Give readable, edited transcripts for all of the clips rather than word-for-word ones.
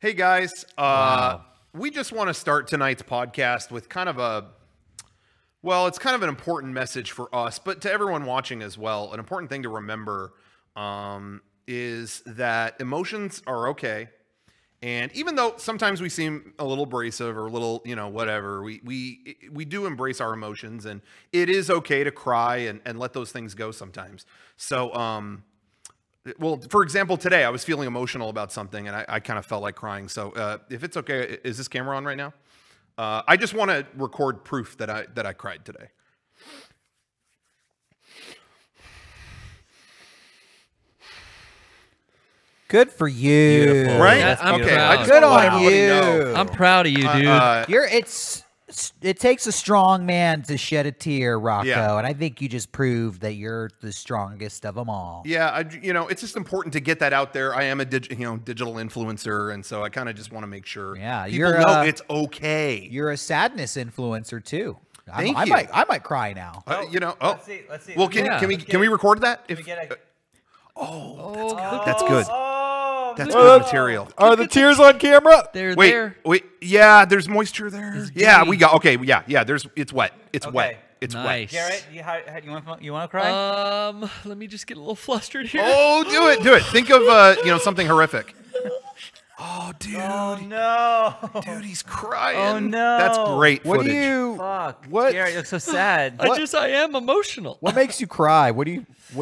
Hey guys, we just want to start tonight's podcast with kind of a, well, it's kind of an important message for us, but to everyone watching as well. An important thing to remember is that emotions are okay. And even though sometimes we seem a little abrasive or a little, you know, whatever, we do embrace our emotions, and it is okay to cry and let those things go sometimes. So, well, for example, today I was feeling emotional about something, and I kind of felt like crying. So if it's okay, is this camera on right now? I just want to record proof that I cried today. Good for you. Beautiful. Right? Yeah, I'm okay. proud. I just Good wanna let on everybody you. know. I'm proud of you, dude. It takes a strong man to shed a tear, Rocco, Yeah. and I think you just proved that you're the strongest of them all. Yeah, you know, it's just important to get that out there. I am a digital influencer, and so I kind of just want to make sure people know it's okay. You're a sadness influencer too. Thank I you. might cry now. You know, Let's see. Well, can we record that? If Oh, that's good. Oh, That's good material. Are the tears on camera? They're Wait, there. wait. Yeah, there's moisture there. Yeah, we got. Okay, yeah. It's wet. It's Okay. wet. It's Nice. Garrett, you want to cry? Let me just get a little flustered here. wet. Oh, do it. Think of something horrific. Oh, dude. Oh no. Dude, he's crying. Oh no. That's great What footage. do you? Fuck. What? Garrett, you look so sad. I am emotional. What makes you cry? What do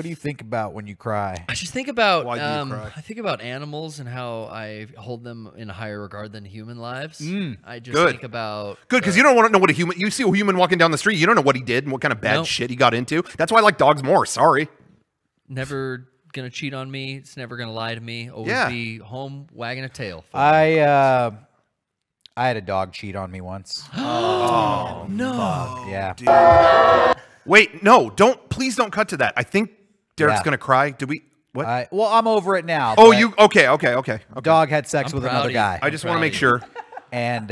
you think about when you cry? I just think about Why do you cry? I think about animals and how I hold them in a higher regard than human lives. I just Good. think about Good, because you don't want to know what a human. You see a human walking down the street, you don't know what he did and what kind of bad Nope. shit he got into. That's why I like dogs more. Sorry. never gonna cheat on me. It's never gonna lie to me. Always Yeah. be home wagging a tail. I had a dog cheat on me once. Oh No. Yeah. dude. Wait, no, please don't cut to that. I think Derrick's Yeah. gonna cry. Did we? What? Well, I'm over it now. Oh, but you okay? dog had sex I'm with proud another of you. guy, I just I'm want to proud make of sure. and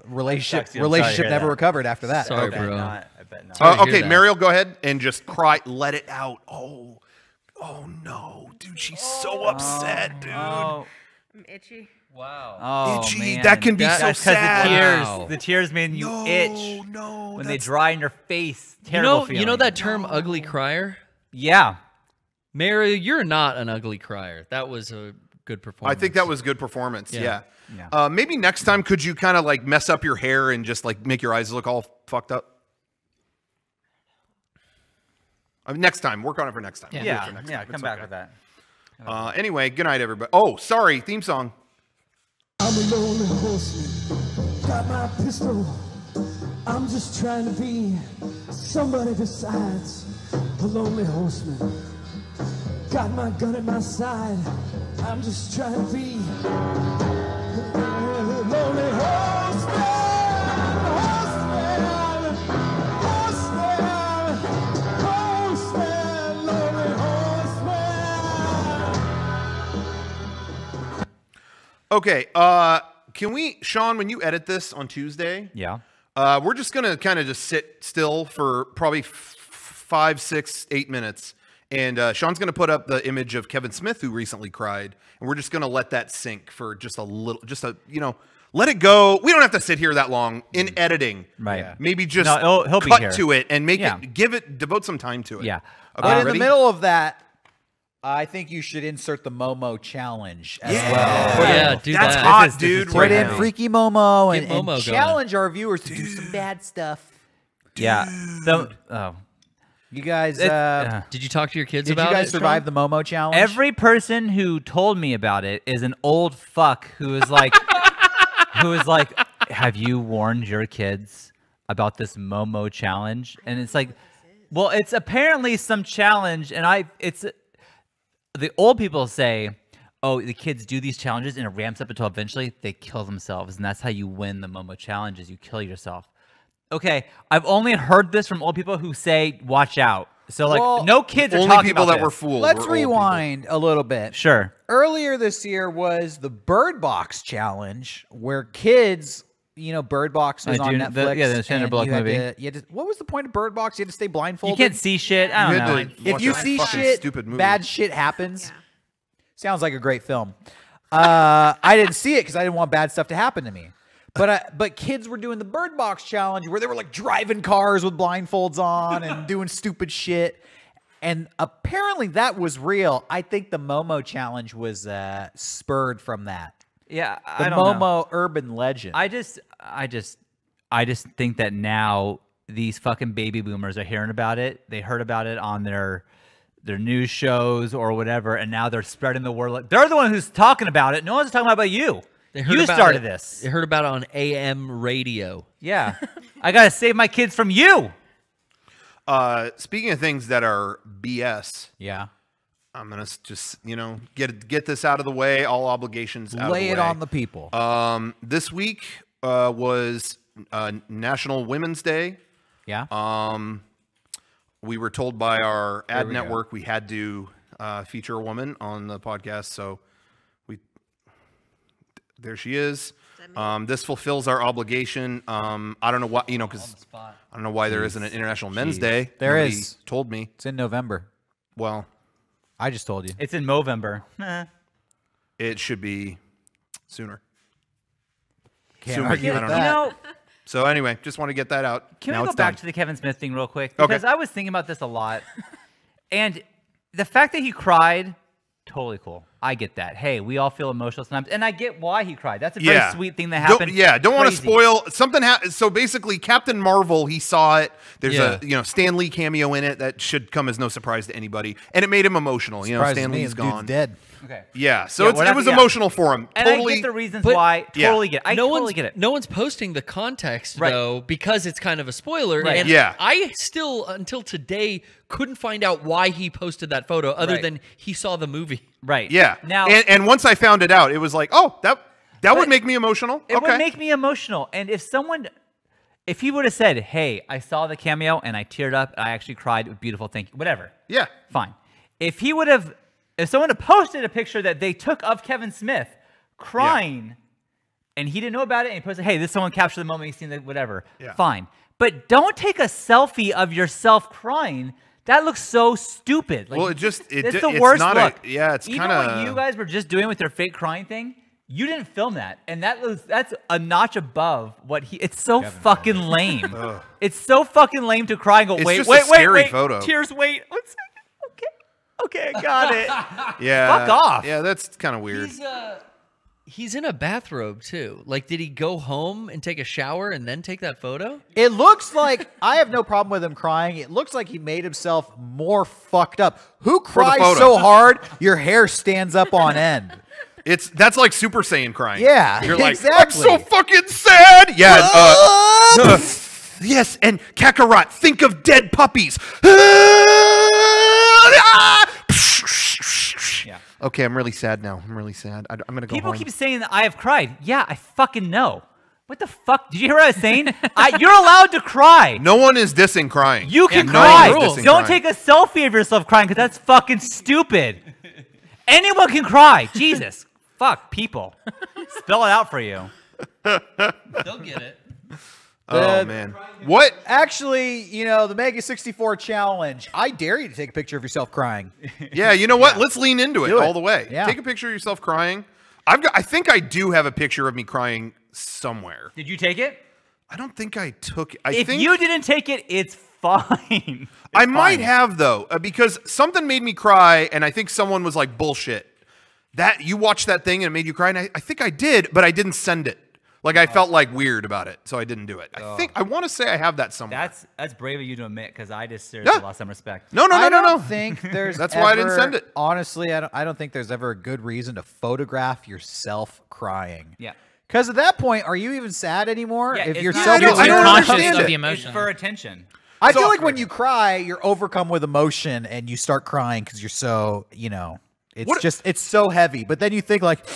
relationship Sucks, I'm sorry to hear never that. recovered after that. Sorry, I bet bro. not. I bet not. Sorry to hear Okay, that. Mariel, go ahead and just cry. Let it out. Oh no, dude, she's so upset, dude. Oh, I'm itchy. Wow. oh Itchy. man. That can be That's so 'cause sad. The tears, Wow. the tears made you No, itch no, when they that's- dry in your face. Terrible feeling. You know that term ugly crier? Yeah. Mary, you're not an ugly crier. That was a good performance. I think that was good performance. Yeah. Yeah. Maybe next time, could you kind of like mess up your hair and just like make your eyes look all fucked up? Next time, work on it for next time. We'll do it Yeah. for next Yeah. time. Come It's back okay. with that. Anyway, good night, everybody. Oh, sorry, theme song. I'm a lonely horseman, got my pistol. I'm just trying to be somebody besides a lonely horseman. Got my gun at my side. I'm just trying to be a lonely horseman, horseman, horseman, horseman, lonely horseman. Okay, can we, Sean, when you edit this on Tuesday, Yeah. we're just gonna kind of just sit still for probably 5, 6, 8 minutes, and Sean's gonna put up the image of Kevin Smith who recently cried, and we're just gonna let that sink for just a little, let it go. We don't have to sit here that long in editing. Right. Yeah. Maybe just No, he'll be cut here. to it and make Yeah. it, devote some time to it. Yeah. Okay, But in ready? the middle of that, I think you should insert the Momo challenge as well. Yeah, do That's that. hot, This is dude. Put right in now. Freaky Momo Get and Momo going. challenge our viewers to do some bad stuff. Yeah. You guys, Did you talk to your kids did about you guys it, survive Sean? the Momo challenge? Every person who told me about it is an old fuck who is like, have you warned your kids about this Momo challenge? And it's like, well, it's apparently some challenge, and the old people say, oh, the kids do these challenges and it ramps up until eventually they kill themselves, and that's how you win the Momo challenge, is you kill yourself. Okay, I've only heard this from old people who say, watch out. So, like, Well, no kids are Only talking people about that were this. fooled. Let's were old people. rewind a little bit. Sure. Earlier this year was the Bird Box challenge, where kids, Bird Box was Oh, on do you- Netflix. yeah, the Sandra and Bullock you had movie. what was the point of Bird Box? You had to stay blindfolded. You can't see shit. I You don't had know. to If watch you a see fucking shit, stupid movie. bad shit happens. Yeah. Sounds like a great film. I didn't see it because I didn't want bad stuff to happen to me. But kids were doing the Bird Box challenge where they were like driving cars with blindfolds on and doing stupid shit. And apparently that was real. I think the Momo challenge was spurred from that. Yeah, The I don't know. Momo urban legend. I just think that now these fucking baby boomers are hearing about it. They heard about it on their news shows or whatever, and now they're spreading the word. Like, they're the one who's talking about it. No one's talking about you. You started this. They heard about it on AM radio. Yeah. I got to save my kids from you. Speaking of things that are BS, yeah. I'm gonna just get this out of the way. All obligations out of the way. Lay it on the people. This week was National Women's Day. Yeah. We were told by our ad network we had to feature a woman on the podcast, so there she is. This fulfills our obligation. I don't know why, because I don't know why there isn't an International Men's Day. There Nobody is. told me. It's in November. Well, I just told you. It's in Movember. it should be sooner. Can't Sooner. argue I with don't that. know. So anyway, just want to get that out. Can now we go it's back done. to the Kevin Smith thing real quick? Okay. Because I was thinking about this a lot. And the fact that he cried, totally cool. I get that. Hey, we all feel emotional sometimes. And I get why he cried. That's a very sweet thing that happened. Don't want to Crazy. spoil something. So basically, Captain Marvel, he saw it. There's a Stan Lee cameo in it that should come as no surprise to anybody, and it made him emotional. Surprises Stan me, Lee's the dude's gone. dead. Okay. Yeah, so Yeah, it was emotional for him. And Totally. I get the reasons But- why. Yeah. Totally get it. I totally get it. No one's posting the context Right. though, because it's kind of a spoiler. Right. And Yeah. I still, until today, couldn't find out why he posted that photo, other Right. than he saw the movie. Right. Yeah. Now, and once I found it out, it was like, oh, that would make me emotional. it Okay. would make me emotional. And if he would have said, hey, I saw the cameo and I teared up and I actually cried, beautiful, thank you, whatever. Yeah. Fine. If someone had posted a picture that they took of Kevin Smith crying and he didn't know about it and he posted, hey, this someone captured the moment, he's seen it, whatever. Yeah. Fine. But don't take a selfie of yourself crying. That looks so stupid. Like, Well, it's the worst not look. it's Even kind of what you guys were just doing with your fake crying thing, you didn't film that, and that's a notch above what he. It's so fucking lame. It's so fucking lame to cry and go, It's wait, just wait, a wait, scary wait, photo. tears, wait, 1 second, okay, I got it. Yeah. Fuck off. Yeah, that's kind of weird. He's in a bathrobe too. Like, did he go home and take a shower and then take that photo? It looks like I have no problem with him crying. It looks like he made himself more fucked up. Who cries photo. so hard your hair stands up on end? That's like Super Saiyan crying. Yeah, You're like, exactly. I'm so fucking sad. Yeah. Yes, and Kakarot, think of dead puppies. Yeah. Okay, I'm really sad now. I'm really sad. I'm gonna go People home. keep saying that I have cried. Yeah, I fucking know. What the fuck? Did you hear what I was saying? You're allowed to cry. No one is dissing crying. You can no cry. one is dissing Don't crying. take a selfie of yourself crying because that's fucking stupid. Anyone can cry. Jesus. Fuck, people. Spell it out for you. They'll get it. Oh man. What? Actually, the Mega64 challenge. I dare you to take a picture of yourself crying. Yeah, you know what? Let's lean into it Do it. all the way. Yeah. Take a picture of yourself crying. I think I do have a picture of me crying somewhere. Did you take it? I don't think I took it. If you didn't take it, it's fine. I might have though, because something made me cry, and I think someone was like, "Bullshit." That you watched that thing and it made you cry, and I think I did, but I didn't send it. Like I felt like weird about it, so I didn't do it. I want to say I have that somewhere. That's brave of you to admit, because I just seriously lost some respect. No. I don't think there's. That's why I didn't send it. Honestly, I don't think there's ever a good reason to photograph yourself crying. Yeah. Because at that point, are you even sad anymore? Yeah, if it's you're not- self, I don't You're understand conscious it. of the It's emotion. for attention. I So- feel like when you cry, you're overcome with emotion and you start crying because you're so, it's so heavy. But then you think like,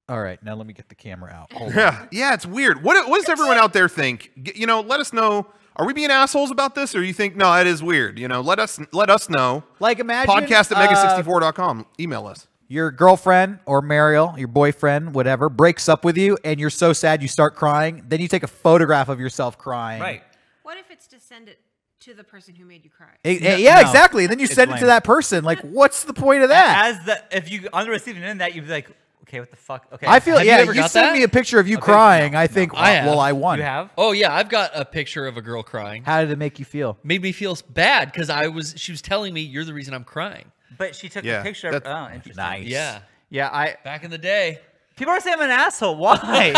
all right, now let me get the camera out. Hold on. Yeah, it's weird. What does everyone out there think? Let us know. Are we being assholes about this, or you think no, it is weird? Let us know. Like imagine Podcast at mega64.com. Email us. your girlfriend or Mariel, your boyfriend, whatever, breaks up with you and you're so sad you start crying. Then you take a photograph of yourself crying. Right. What if it's to send it to the person who made you cry? Yeah, No. exactly. And then you It's send it to lame. that person. Like, what's the point of that? If you on the receiving end of that, you'd be like, Okay, what the fuck? Okay, I feel Have you yeah. ever You got sent that? me a picture of you crying. I think. I have. Well, I won. you have. Oh yeah, I've got a picture of a girl crying. How did it make you feel? Made me feel bad because she was telling me you're the reason I'm crying. But she took Yeah, a picture. Of, that's oh, interesting. Nice. Yeah, Yeah, back in the day. people are saying I'm an asshole. Why?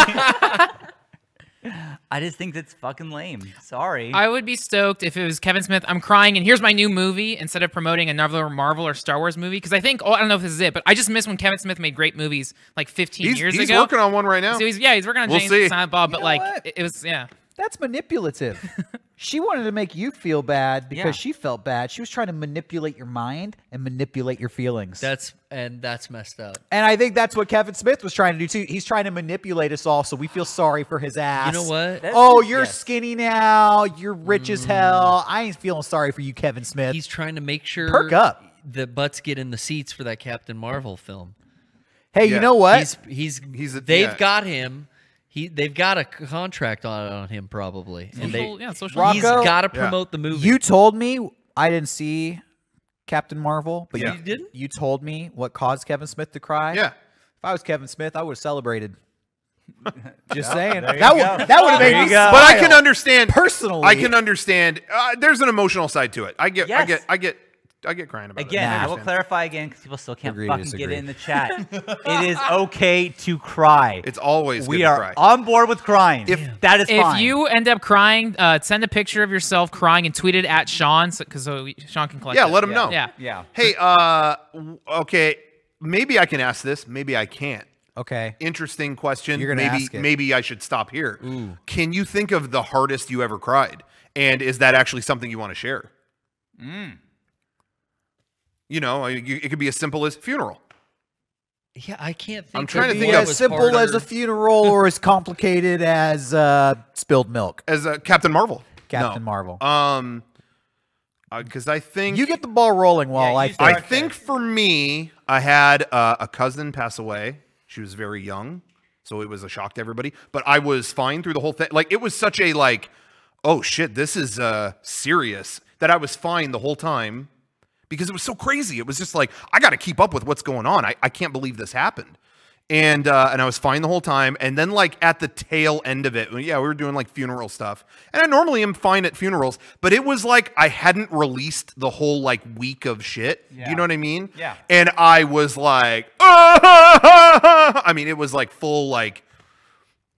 I just think that's fucking lame. Sorry. I would be stoked if it was Kevin Smith. I'm crying, and here's my new movie instead of promoting another Marvel or Star Wars movie. Because I think, I don't know if this is it, but I just miss when Kevin Smith made great movies like 15 years ago. He's working on one right now. So he's working on We'll James see. and Silent Bob, but know like what? it was That's manipulative. She wanted to make you feel bad because Yeah. she felt bad. She was trying to manipulate your mind and manipulate your feelings. That's messed up. And I think that's what Kevin Smith was trying to do too. He's trying to manipulate us all so we feel sorry for his ass. You know what? Oh, you're Yes. skinny now. You're rich as hell. I ain't feeling sorry for you, Kevin Smith. He's trying to make sure Perk up. the butts get in the seats for that Captain Marvel film. Hey, Yeah. you know what? They've got him. They've got a contract on him probably, and social. he's ROCCO? got to promote the movie. You told me I didn't see Captain Marvel, but Yeah. You didn't? you told me what caused Kevin Smith to cry. Yeah. If I was Kevin Smith, I would have celebrated. Just saying. there you That go. would have made There me you go. But I smile. can understand Personally. I can understand. There's an emotional side to it. I get crying about Again, it. I will understand. clarify again because people still can't Agree, fucking disagree. get it in the chat. It is okay to cry. It's always we good to are cry. on board with crying. That is If fine. you end up crying, send a picture of yourself crying and tweet it at Sean, because Sean can collect Yeah, it. let him know. Yeah. yeah. Hey, okay, maybe I can ask this. Maybe I can't. Okay. Interesting question. You're gonna maybe ask it. maybe I should stop here. Can you think of the hardest you ever cried? And is that actually something you want to share? You know, it could be as simple as funeral. Yeah, I can't think. I'm trying to of think what of- As was simple as harder. a funeral or as complicated as spilled milk. As Captain Marvel. Captain No. Marvel. Because I think You get the ball rolling while Yeah, I you think. I think for me, I had a cousin pass away. She was very young, so it was a shock to everybody. But I was fine through the whole thing. Like, it was such a, like, oh, shit, this is serious, that I was fine the whole time because it was so crazy. It was just like, I got to keep up with what's going on. I can't believe this happened. And I was fine the whole time. And then, like, at the tail end of it, yeah, we were doing, like, funeral stuff. And I normally am fine at funerals, but it was like I hadn't released the whole, like, week of shit. Do Yeah. you know what I mean? Yeah. And I was like, I mean, it was, like, full, like,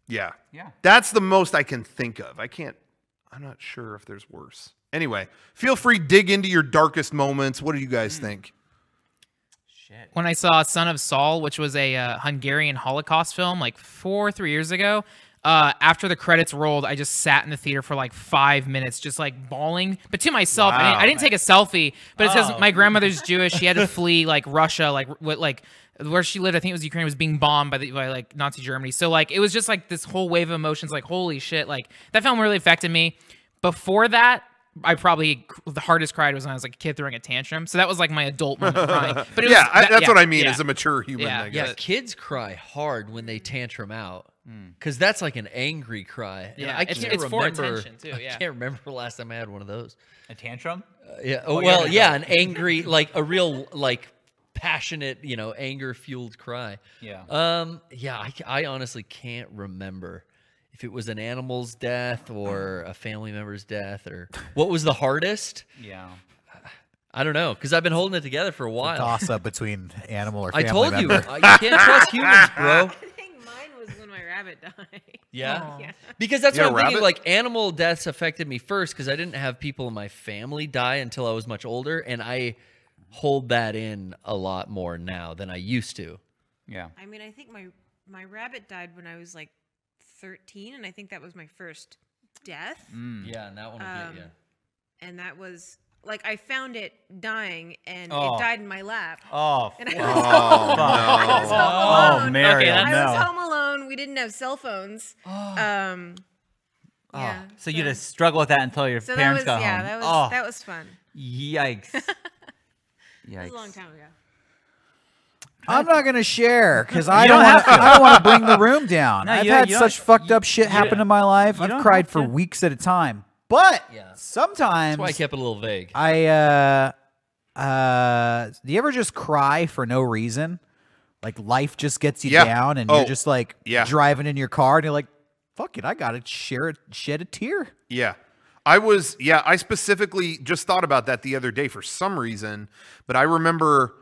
yeah. Yeah. That's the most I can think of. I'm not sure if there's worse. Anyway, feel free, dig into your darkest moments. What do you guys think? When I saw Son of Saul, which was a Hungarian Holocaust film, like 4 or 3 years ago, after the credits rolled, I just sat in the theater for like 5 minutes, just like bawling, but to myself. I didn't take a selfie, but it says my grandmother's Jewish. She had to flee like Russia, like where she lived. I think it was Ukraine, was being bombed by like Nazi Germany. So like it was just like this whole wave of emotions. Like holy shit, like that film really affected me. Before that, I probably the hardest cried was when I was like a kid throwing a tantrum. So that was like my adult moment crying. But it Yeah, was, that's what I mean yeah. as a mature human, Yeah, I guess. Yeah, kids cry hard when they tantrum out because that's like an angry cry. And Yeah, I it's- can't it's for remember. attention, too, yeah. I can't remember the last time I had one of those. A tantrum? Yeah. Oh, well, yeah, an angry, like a real, like passionate, anger fueled cry. Yeah. Yeah. I honestly can't remember if it was an animal's death or a family member's death or what was the hardest. Yeah. I don't know because I've been holding it together for a while. Toss up between animal or I family told member. you, you can't trust humans, bro. I think mine was when my rabbit died. Yeah. Yeah. Because that's You what got I'm a thinking. rabbit? Like animal deaths affected me first because I didn't have people in my family die until I was much older, and I hold that in a lot more now than I used to. Yeah. I mean, I think my rabbit died when I was like 13, and I think that was my first death. Yeah, and that one will get you. And that was like I found it dying, and Oh. it died in my lap. Oh. And I fuck. was I was home alone. Oh, Mariel, that's- I was no. home alone. We didn't have cell phones. Yeah. So you just struggle with that until your So parents that was got home. that was fun. Yikes. That Yikes. was a long time ago. I'm not gonna share because I You don't don't want. have to. I don't want to bring the room down. No, I've you- had you such don't- fucked up shit happen in my life. you I've don't cried have for to. weeks at a time. But Yeah. sometimes That's why I kept it a little vague. I do you ever just cry for no reason? Like life just gets you Yeah. down, and Oh, you're just like yeah. driving in your car, and you're like, "Fuck it, I gotta shed a tear." Yeah. I specifically just thought about that the other day for some reason, but I remember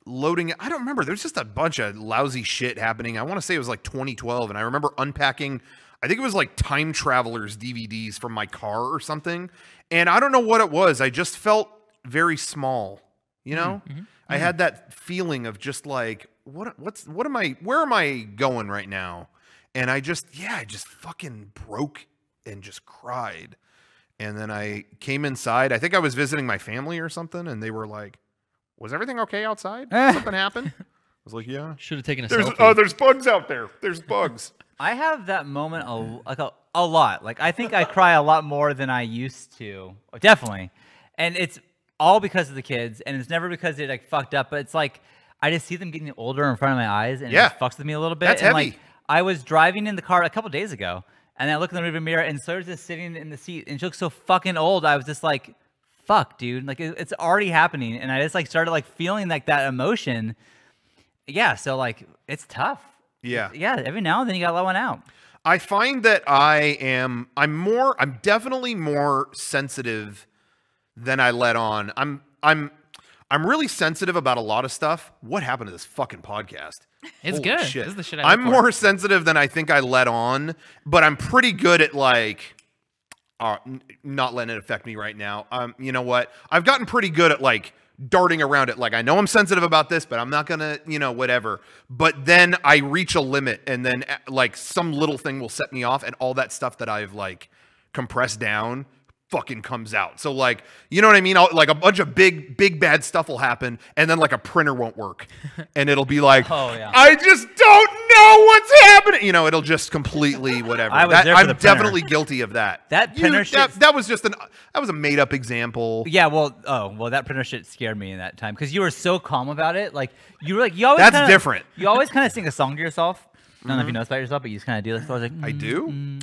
loading, I don't remember, there's just a bunch of lousy shit happening. I want to say it was like 2012, and I remember unpacking, I think it was like Time Travelers DVDs from my car or something, and I don't know what it was. I just felt very small, you know? I had that feeling of just like, where am I going right now? And I just fucking broke and just cried. And then I came inside. I think I was visiting my family or something, and they were like, "Was everything okay outside? Something happened?" I was like, "Yeah." Should have taken a There's selfie. there's bugs out there. There's bugs. I have that moment a lot. Like I think I cry a lot more than I used to. Definitely. And it's all because of the kids, and it's never because they like fucked up, but it's like I just see them getting older in front of my eyes, and it just fucks with me a little bit. That's and heavy. Like I was driving in the car a couple days ago, and I look in the rearview mirror, and Sawyer's just sitting in the seat, and she looks so fucking old. I was just like, fuck, dude. Like it's already happening, and I just like started like feeling like that emotion. Yeah, so like it's tough. Yeah. Yeah, every now and then you gotta let one out. I find that I'm definitely more sensitive than I let on. I'm really sensitive about a lot of stuff. What happened to this fucking podcast? It's Holy good. shit. This is the shit I I'm look for. more sensitive than I think I let on, but I'm pretty good at like not letting it affect me right now. You know what? I've gotten pretty good at like darting around it. Like I know I'm sensitive about this, but I'm not gonna, whatever. But then I reach a limit, and then like some little thing will set me off, and all that stuff that I've like compressed down fucking comes out. So like, you know what I mean? Like a bunch of big bad stuff will happen, and then like a printer won't work, and it'll be like, Oh, yeah. I just don't know what's happening. It'll just completely whatever. I was there for I'm the printer. definitely guilty of that. That printer shit's- that was just that was a made up example. Yeah, well, that printer shit scared me in that time because you were so calm about it. Like you were like, you always. That's different. You always kind of sing a song to yourself. I don't know if you know this about yourself, but you just kind of do this. So I was like, I do?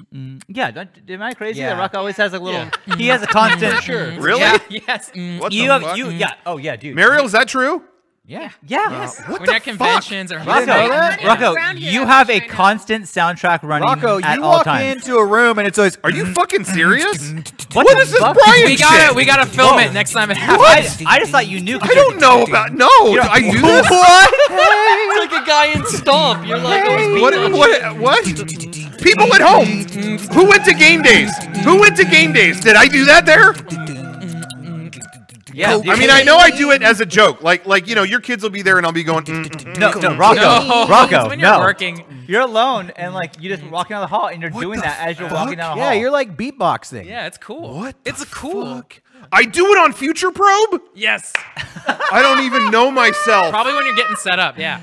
Yeah, am I crazy? Yeah. That Rock always has a little. He has a constant. Sure. Really? Yeah, yes. What You the have fuck? yeah. Oh yeah, dude. Mariel, is that true? Yeah. Yeah. What We're the at fuck? conventions or didn't know that? Rocco, Around here, you I'm have a trying to- constant soundtrack running Rocco, at you all walk times. into a room and it's always. Are you fucking serious? What What the is this fuck? Brian We shit? gotta film it next time it happens. I just thought you knew. I don't know about. No, I do this. It's like a guy in Stomp. You're like, What? People at home. Who went to game days? Did I do that there? Yeah, dude. I mean, I know I do it as a joke. Like your kids will be there, and I'll be going. No, Rocco, No, Rocco, it's when you're no. working. You're alone, and like you just walking down the hall, and you're doing that as you're walking down the hall. Yeah, you're like beatboxing. Yeah, it's cool. What? It's cool. Fuck? I do it on Future Probe. Yes. I don't even know myself. Probably when you're getting set up. Yeah.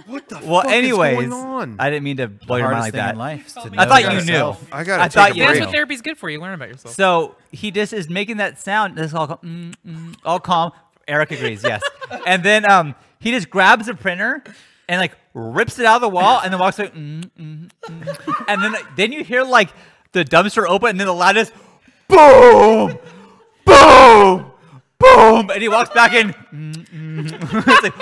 What the Well, fuck anyways, is going on? I didn't mean to blow your mind Hardest like thing in that. life is to I know thought you knew. yourself. I gotta thought take a you That's break. what therapy's good for. You learn about yourself. So he just is making that sound. This is all calm. Eric agrees, yes. And then he just grabs a printer and like rips it out of the wall and then walks like, and then you hear like the dumpster open and then the loudest boom, boom, boom, and he walks back in. It's like,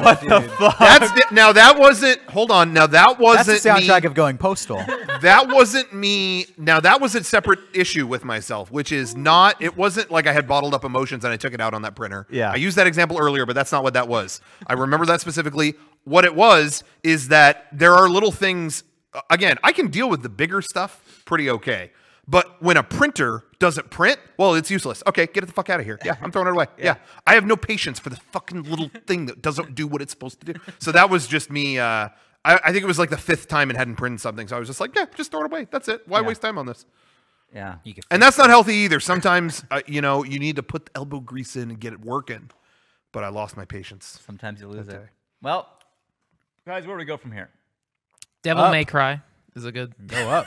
what the fuck? Now that wasn't. Hold on. Now that That's wasn't the soundtrack me. of going postal. That wasn't me. Now that was a separate issue with myself, which is not. It wasn't like I had bottled up emotions and I took it out on that printer. Yeah. I used that example earlier, but that's not what that was. I remember that specifically. What it was is that there are little things. Again, I can deal with the bigger stuff pretty okay. But when a printer doesn't print, well, it's useless. Okay, get it the fuck out of here. Yeah, I'm throwing it away. Yeah. I have no patience for the fucking little thing that doesn't do what it's supposed to do. So that was just me. I think it was like the 5th time it hadn't printed something. So I was just like, yeah, just throw it away. That's it. Why waste time on this? Yeah. And that's not healthy either. Sometimes, you need to put elbow grease in and get it working. But I lost my patience. Sometimes you lose it. Well, guys, where do we go from here? Devil Up. May Cry is a good. Go up.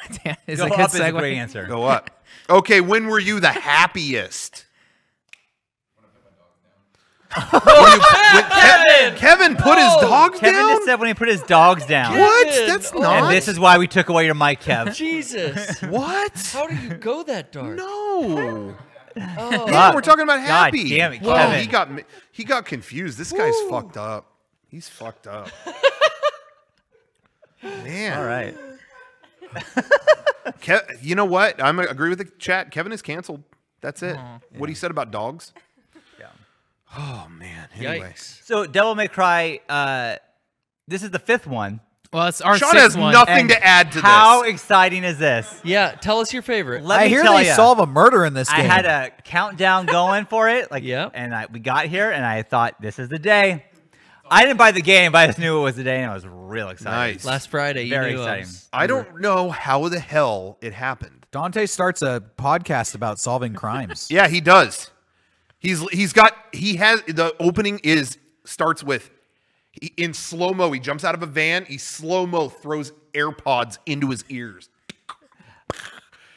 Is Go a good up is a segue. great answer. Go up. Okay, when were you the happiest? Kevin put his dogs Kevin down? just said when he put his dogs down. What? Kevin! That's Oh. not. And this is why we took away your mic, Kev. Jesus. What? How do you go that dark? No. Oh. Yeah, we're talking about God happy. damn it, Whoa, Kevin. he got confused. This guy's fucked up. He's fucked up. Man. All right. You know what? I agree with the chat. Kevin is canceled. That's it. What he said about dogs. Yeah. Oh man. Anyway. Yikes. So Devil May Cry. This is the 5th one. Well, it's our Sean 6th has one. nothing And to add to How this. exciting is this? Yeah, tell us your favorite. Let I me hear tell they ya. solve a murder in this I game. had a countdown going for it, like, Yep. and we got here, and I thought this is the day. I didn't buy the game, but I just knew it was the day, and I was real excited. Nice. Last Friday, Very you knew exciting. I don't know how the hell it happened. Dante starts a podcast about solving crimes. Yeah, he does. He has the opening starts with in slow-mo. He jumps out of a van. He slow-mo throws AirPods into his ears.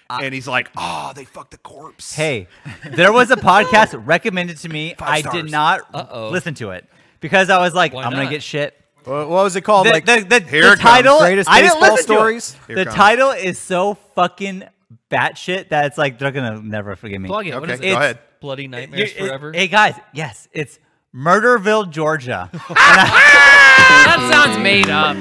And he's like, "Oh, they fucked the corpse." Hey, there was a podcast recommended to me. 5 I stars. did not Uh-oh. listen to it because I was like, Why I'm gonna not? get shit. What was it called? The, Like the, the, Here the it comes. title, Greatest I didn't baseball listen to it. stories? Here The it comes. title is so fucking batshit that it's like they're gonna never forgive me. Plug it. What Okay, is go it? ahead. Bloody nightmares forever. Hey guys, yes, it's Murderville, Georgia. That sounds made up.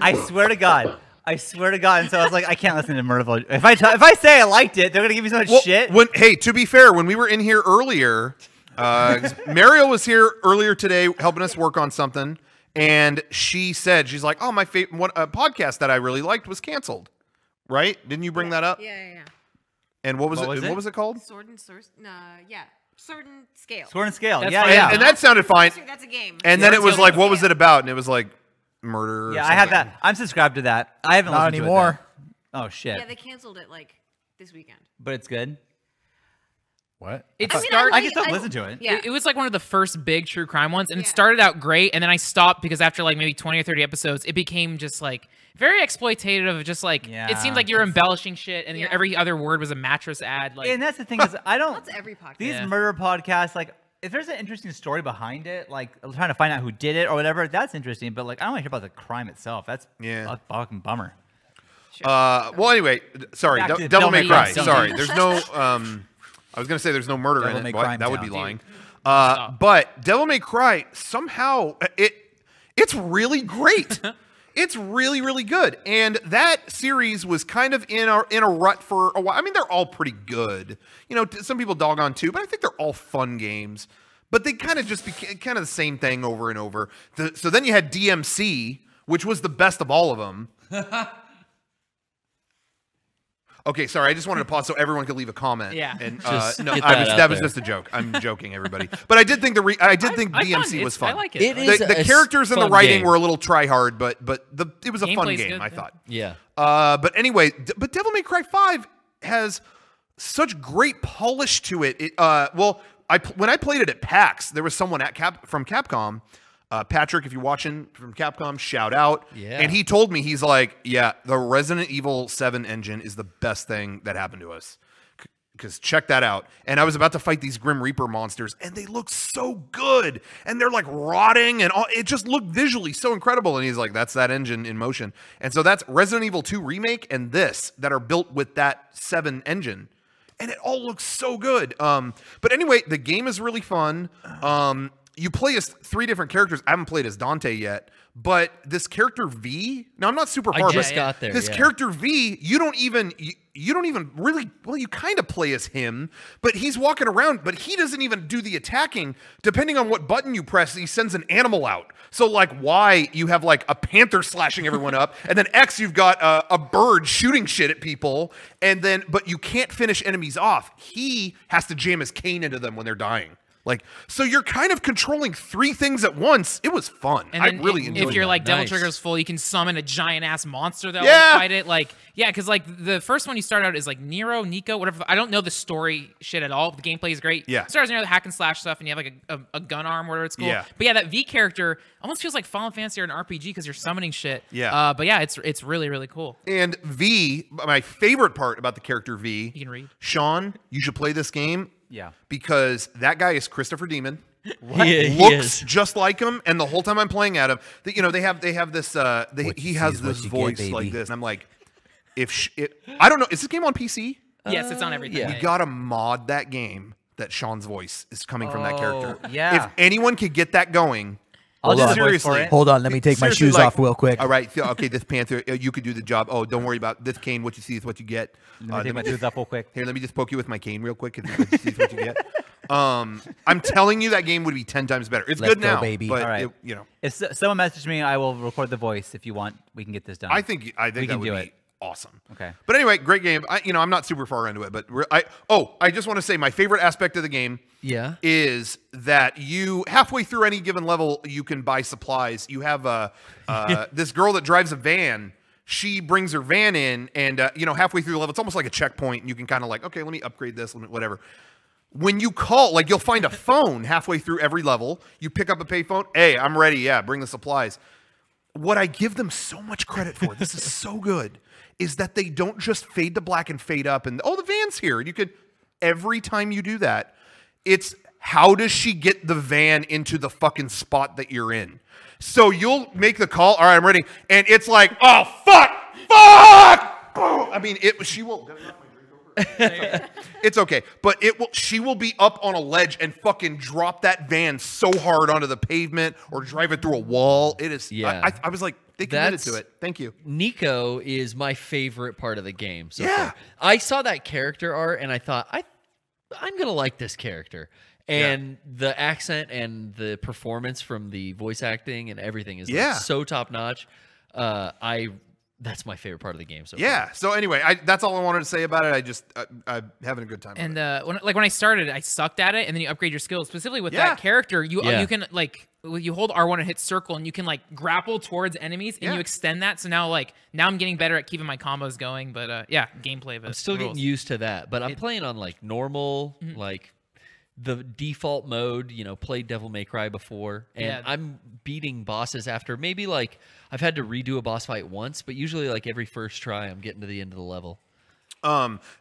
I swear to God. And so I was like, I can't listen to Murderville. If I say I liked it, they're gonna give me so much shit. Hey, to be fair, when we were in here earlier, Mariel was here earlier today helping us work on something, and she's like, "Oh, my favorite podcast that I really liked was canceled." Right? Didn't you bring that up? Yeah. And what was What it? was it? What was it called? Sword and source. Yeah. Sword and scale. Sword and Scale. That's Yeah, fine. yeah. And that sounded fine. That's a game. And then it was Sword like, and what was Scale. it about? And it was like murder. Or Yeah, I have something. that. I'm subscribed to that. I haven't Not listened anymore. to it. Though. Oh shit. Yeah, they canceled it like this weekend. But it's good. what? It I mean, started. I can still listen to it. Yeah. It was like one of the first big true crime ones, and it Yeah. started out great, and then I stopped because after like maybe 20 or 30 episodes, it became just like very exploitative of just like Yeah, it seemed like you're embellishing shit, and Yeah. every other word was a mattress ad. Like And that's the thing is, I don't. That's every podcast. These Yeah. murder podcasts, like, if there's an interesting story behind it, like trying to find out who did it or whatever, that's interesting. But like, I don't want to hear about the crime itself. That's Yeah. a fucking bummer. Well, anyway, sorry, Back to Devil May Cry. Don't Sorry, do- there's no. I was gonna say there's no murder Devil in May it, but Crime that would be Town. lying. Stop. But Devil May Cry somehow it's really great. It's really, really good. And that series was kind of in a rut for a while. I mean, they're all pretty good. You know, some people dog on too, but I think they're all fun games. But they kind of just became kind of the same thing over and over. So then you had DMC, which was the best of all of them. Okay, sorry. I just wanted to pause so everyone could leave a comment. Yeah. And Just no, get that out that was there. just a joke. I'm joking, everybody. But I did think I did think I DMC fun. was It's- fun. I like it. It I is like The a characters and the fun writing game. were a little try hard, but it was a fun Gameplay's game. good, I yeah. thought. Yeah. But anyway, but Devil May Cry 5 has such great polish to it. When I played it at PAX, there was someone from Capcom, Patrick, if you're watching from Capcom, shout out. Yeah. And he told me, he's like, yeah, the Resident Evil 7 engine is the best thing that happened to us. Because check that out. And I was about to fight these Grim Reaper monsters, and they look so good. And they're like rotting, and it just looked visually so incredible. And he's like, that's that engine in motion. And so that's Resident Evil 2 Remake and this that are built with that 7 engine. And it all looks so good. But anyway, the game is really fun. You play as 3 different characters. I haven't played as Dante yet. But this character V, now I'm not super far, I just but got there. this yeah. character V, you don't even really, well, you kind of play as him, but he's walking around, but he doesn't even do the attacking. Depending on what button you press, he sends an animal out. So like Y, you have like a panther slashing everyone up, and then X, you've got a bird shooting shit at people, and then, but you can't finish enemies off. He has to jam his cane into them when they're dying. Like, so you're kind of controlling 3 things at once. It was fun. And I then really enjoyed if you're it. like Devil Nice. Trigger's full, you can summon a giant ass monster that'll Yeah. fight it. Like, yeah, because like the first one you start out is like Nico, whatever. I don't know the story shit at all. The gameplay is great. Yeah. Starts near the hack and slash stuff, and you have like a gun arm, whatever it's called. Yeah. But yeah, that V character almost feels like Final Fantasy or an RPG because you're summoning shit. Yeah. But yeah, it's really really cool. And V, my favorite part about the character V, You can read. Sean, you should play this game. Yeah. Because that guy is Christopher Demon. He Looks is. just like him, and the whole time I'm playing at him, they have this. He has this voice like this, and I'm like, I don't know, is this game on PC? Yes, it's on everything. yeah. We gotta mod that game that Sean's voice is coming from that character. yeah. If anyone could get that going, I'll do the voice for Seriously. it. Hold on, let me take my Seriously, shoes like, off real quick. All right, okay, this panther, you could do the job. Oh, don't worry about this cane. What you see is what you get. Let me take my shoes off real quick. Here, let me just poke you with my cane real quick. What you see is what you get. I'm telling you, that game would be 10 times better. It's Let's good go, now, baby. but All right. you know, If someone message me, I will record the voice. If you want, we can get this done. I think We that can would do be it. awesome. Okay. But anyway, great game. I'm not super far into it, but I just want to say my favorite aspect of the game Yeah. is that you halfway through any given level, you can buy supplies. You have this girl that drives a van. She brings her van in, and halfway through the level, it's almost like a checkpoint. And you can kind of like, okay, let me upgrade this, whatever. When you call, like, you'll find a phone halfway through every level. You pick up a payphone. Hey, I'm ready. Yeah, bring the supplies. What I give them so much credit for, this is so good, is that they don't just fade to black and fade up and, oh, the van's here. And you could, every time you do that, it's how does she get the van into the fucking spot that you're in? So you'll make the call. All right, I'm ready. And it's like, oh, fuck. I mean, she will. It's okay, but she will be up on a ledge and fucking drop that van so hard onto the pavement or drive it through a wall. It is. Yeah. I was like, they committed to it. Thank you. Nico is my favorite part of the game so Yeah. far. I saw that character art and I thought, I'm going to like this character. And the accent and the performance from the voice acting and everything is like so top notch. That's my favorite part of the game. So far. So anyway, that's all I wanted to say about it. I'm having a good time. And with it. when I started, I sucked at it, and then you upgrade your skills. Specifically with that character, you can like you hold R1 and hit circle, and you can like grapple towards enemies, and you extend that. So now I'm getting better at keeping my combos going. But gameplay of it. I'm still getting used to that, but I'm playing on like normal, like the default mode. Played Devil May Cry before, and I'm beating bosses after maybe like I've had to redo a boss fight once, but usually like every first try, I'm getting to the end of the level.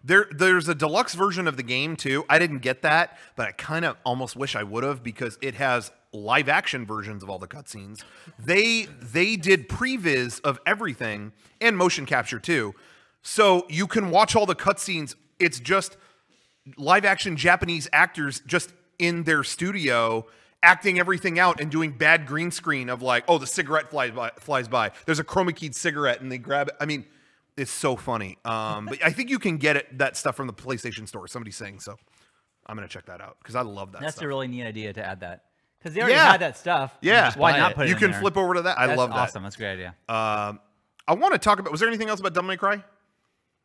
There's a deluxe version of the game too. I didn't get that, but I kind of almost wish I would have because it has live action versions of all the cutscenes. They did previs of everything and motion capture too, so you can watch all the cutscenes. It's just live action Japanese actors just in their studio acting everything out and doing bad green screen of like, oh, the cigarette flies by. There's a chroma keyed cigarette and they grab it. I mean, it's so funny. But I think you can get that stuff from the PlayStation Store. Somebody's saying so. I'm gonna check that out because I love that. That's stuff. a really neat idea to add that because they already had that stuff. Yeah, Why not put it? You in can there? flip over to that. I love that. Awesome. That's a great idea. I want to talk about. Was there anything else about Devil May Cry?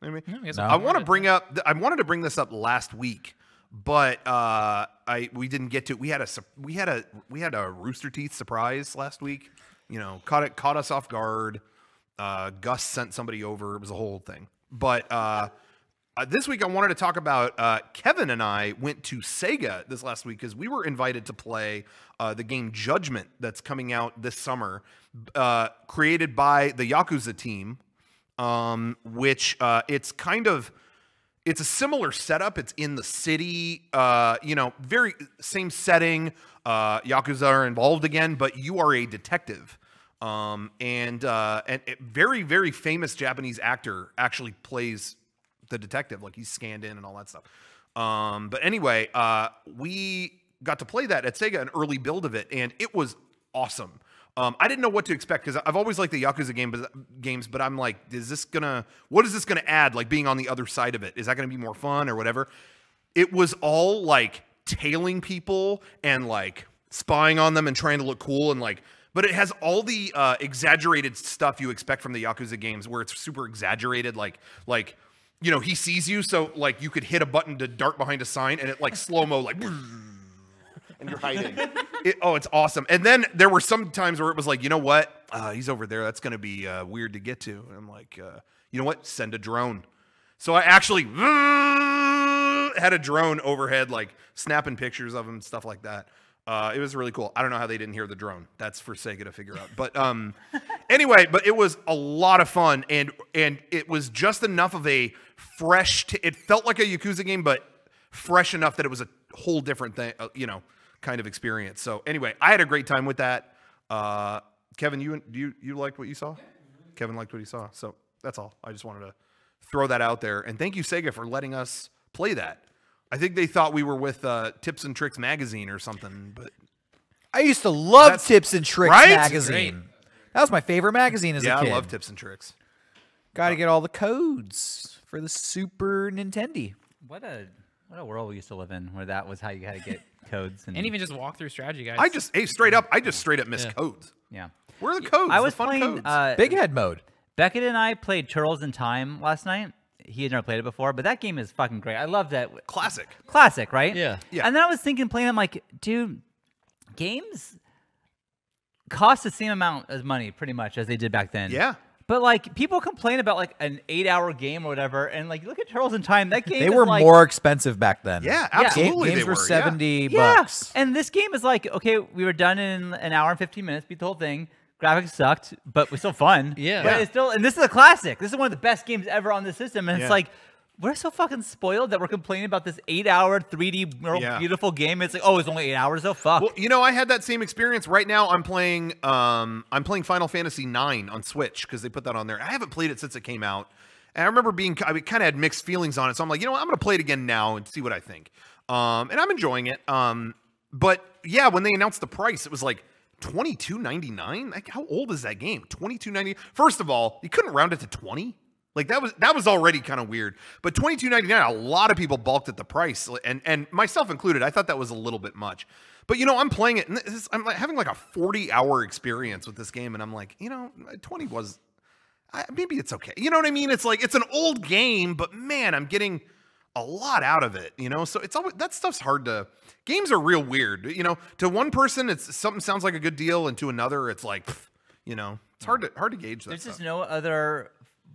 No. I want to bring up. I wanted to bring this up last week, but we didn't get to. We had a Rooster Teeth surprise last week. Caught us off guard. Gus sent somebody over. It was a whole thing. But this week I wanted to talk about. Kevin and I went to Sega this last week because we were invited to play the game Judgment that's coming out this summer, created by the Yakuza team. Which it's a similar setup. It's in the city, very same setting. Yakuza are involved again, but you are a detective. And a very, very famous Japanese actor actually plays the detective, like he's scanned in and all that stuff. But anyway, we got to play that at Sega, an early build of it, and it was awesome. I didn't know what to expect because I've always liked the Yakuza games, but I'm like, what is this gonna add? Like being on the other side of it, is that gonna be more fun or whatever? It was all like tailing people and like spying on them and trying to look cool and like, but it has all the exaggerated stuff you expect from the Yakuza games, where it's super exaggerated, like he sees you, so like you could hit a button to dart behind a sign and it like slow-mo like. And you're hiding. It's awesome. And then there were some times where it was like, you know what? He's over there. That's going to be weird to get to. And I'm like, you know what? Send a drone. So I actually had a drone overhead, like snapping pictures of him, stuff like that. It was really cool. I don't know how they didn't hear the drone. That's for Sega to figure out. But anyway, but it was a lot of fun. And it was just enough of a fresh, it felt like a Yakuza game, but fresh enough that it was a whole different thing, kind of experience. So anyway, I had a great time with that. Kevin, you liked what you saw? Kevin liked what he saw. So that's all. I just wanted to throw that out there. And thank you, Sega, for letting us play that. I think they thought we were with Tips and Tricks magazine or something, but I used to love That's- Tips and Tricks right? magazine. That was my favorite magazine as a kid. I love Tips and Tricks. Got to get all the codes for the Super Nintendo. What a world we used to live in, where that was how you had to get codes and even just walk through strategy guys. I just straight up missed codes. yeah. Where are the codes? I The was fun playing codes. Big Head mode. Beckett and I played Turtles in Time last night. He had never played it before, but that game is fucking great. I love that. Classic. Classic, right? Yeah. Yeah. And then I was thinking, playing, I'm like, dude, games cost the same amount as money, pretty much, as they did back then. Yeah. But like, people complain about like an 8-hour game or whatever, and like, look at Turtles in Time. That game They is were like, more expensive back then. Yeah, Yeah. absolutely. Games they were yeah. 70 yeah. bucks. And this game is like, okay, we were done in an hour and 15 minutes, beat the whole thing. Graphics sucked, but was still fun. Yeah. But Yeah. it's still, and this is a classic. This is one of the best games ever on the system. And Yeah. it's like, we're so fucking spoiled that we're complaining about this 8-hour 3D Yeah. beautiful game. It's like, oh, it's only 8 hours though. Fuck. Well, you know, I had that same experience. Right now, I'm playing Final Fantasy IX on Switch because they put that on there. I haven't played it since it came out, and I remember I kind of had mixed feelings on it. So I'm like, you know what? I'm going to play it again now and see what I think. And I'm enjoying it. But yeah, when they announced the price, it was like $22.99. Like, how old is that game? $22.99. First of all, you couldn't round it to 20. Like that was already kind of weird. But $22.99, a lot of people balked at the price, and myself included. I thought that was a little bit much. But you know, I'm playing it, and I'm like having like a 40-hour experience with this game, and I'm like, you know, 20 was maybe it's okay. You know what I mean? It's like it's an old game, but man, I'm getting a lot out of it. You know, so it's always that stuff's hard to. Games are real weird. You know, to one person, it's something sounds like a good deal, and to another, it's like, you know, it's hard to gauge that. There's stuff. just no other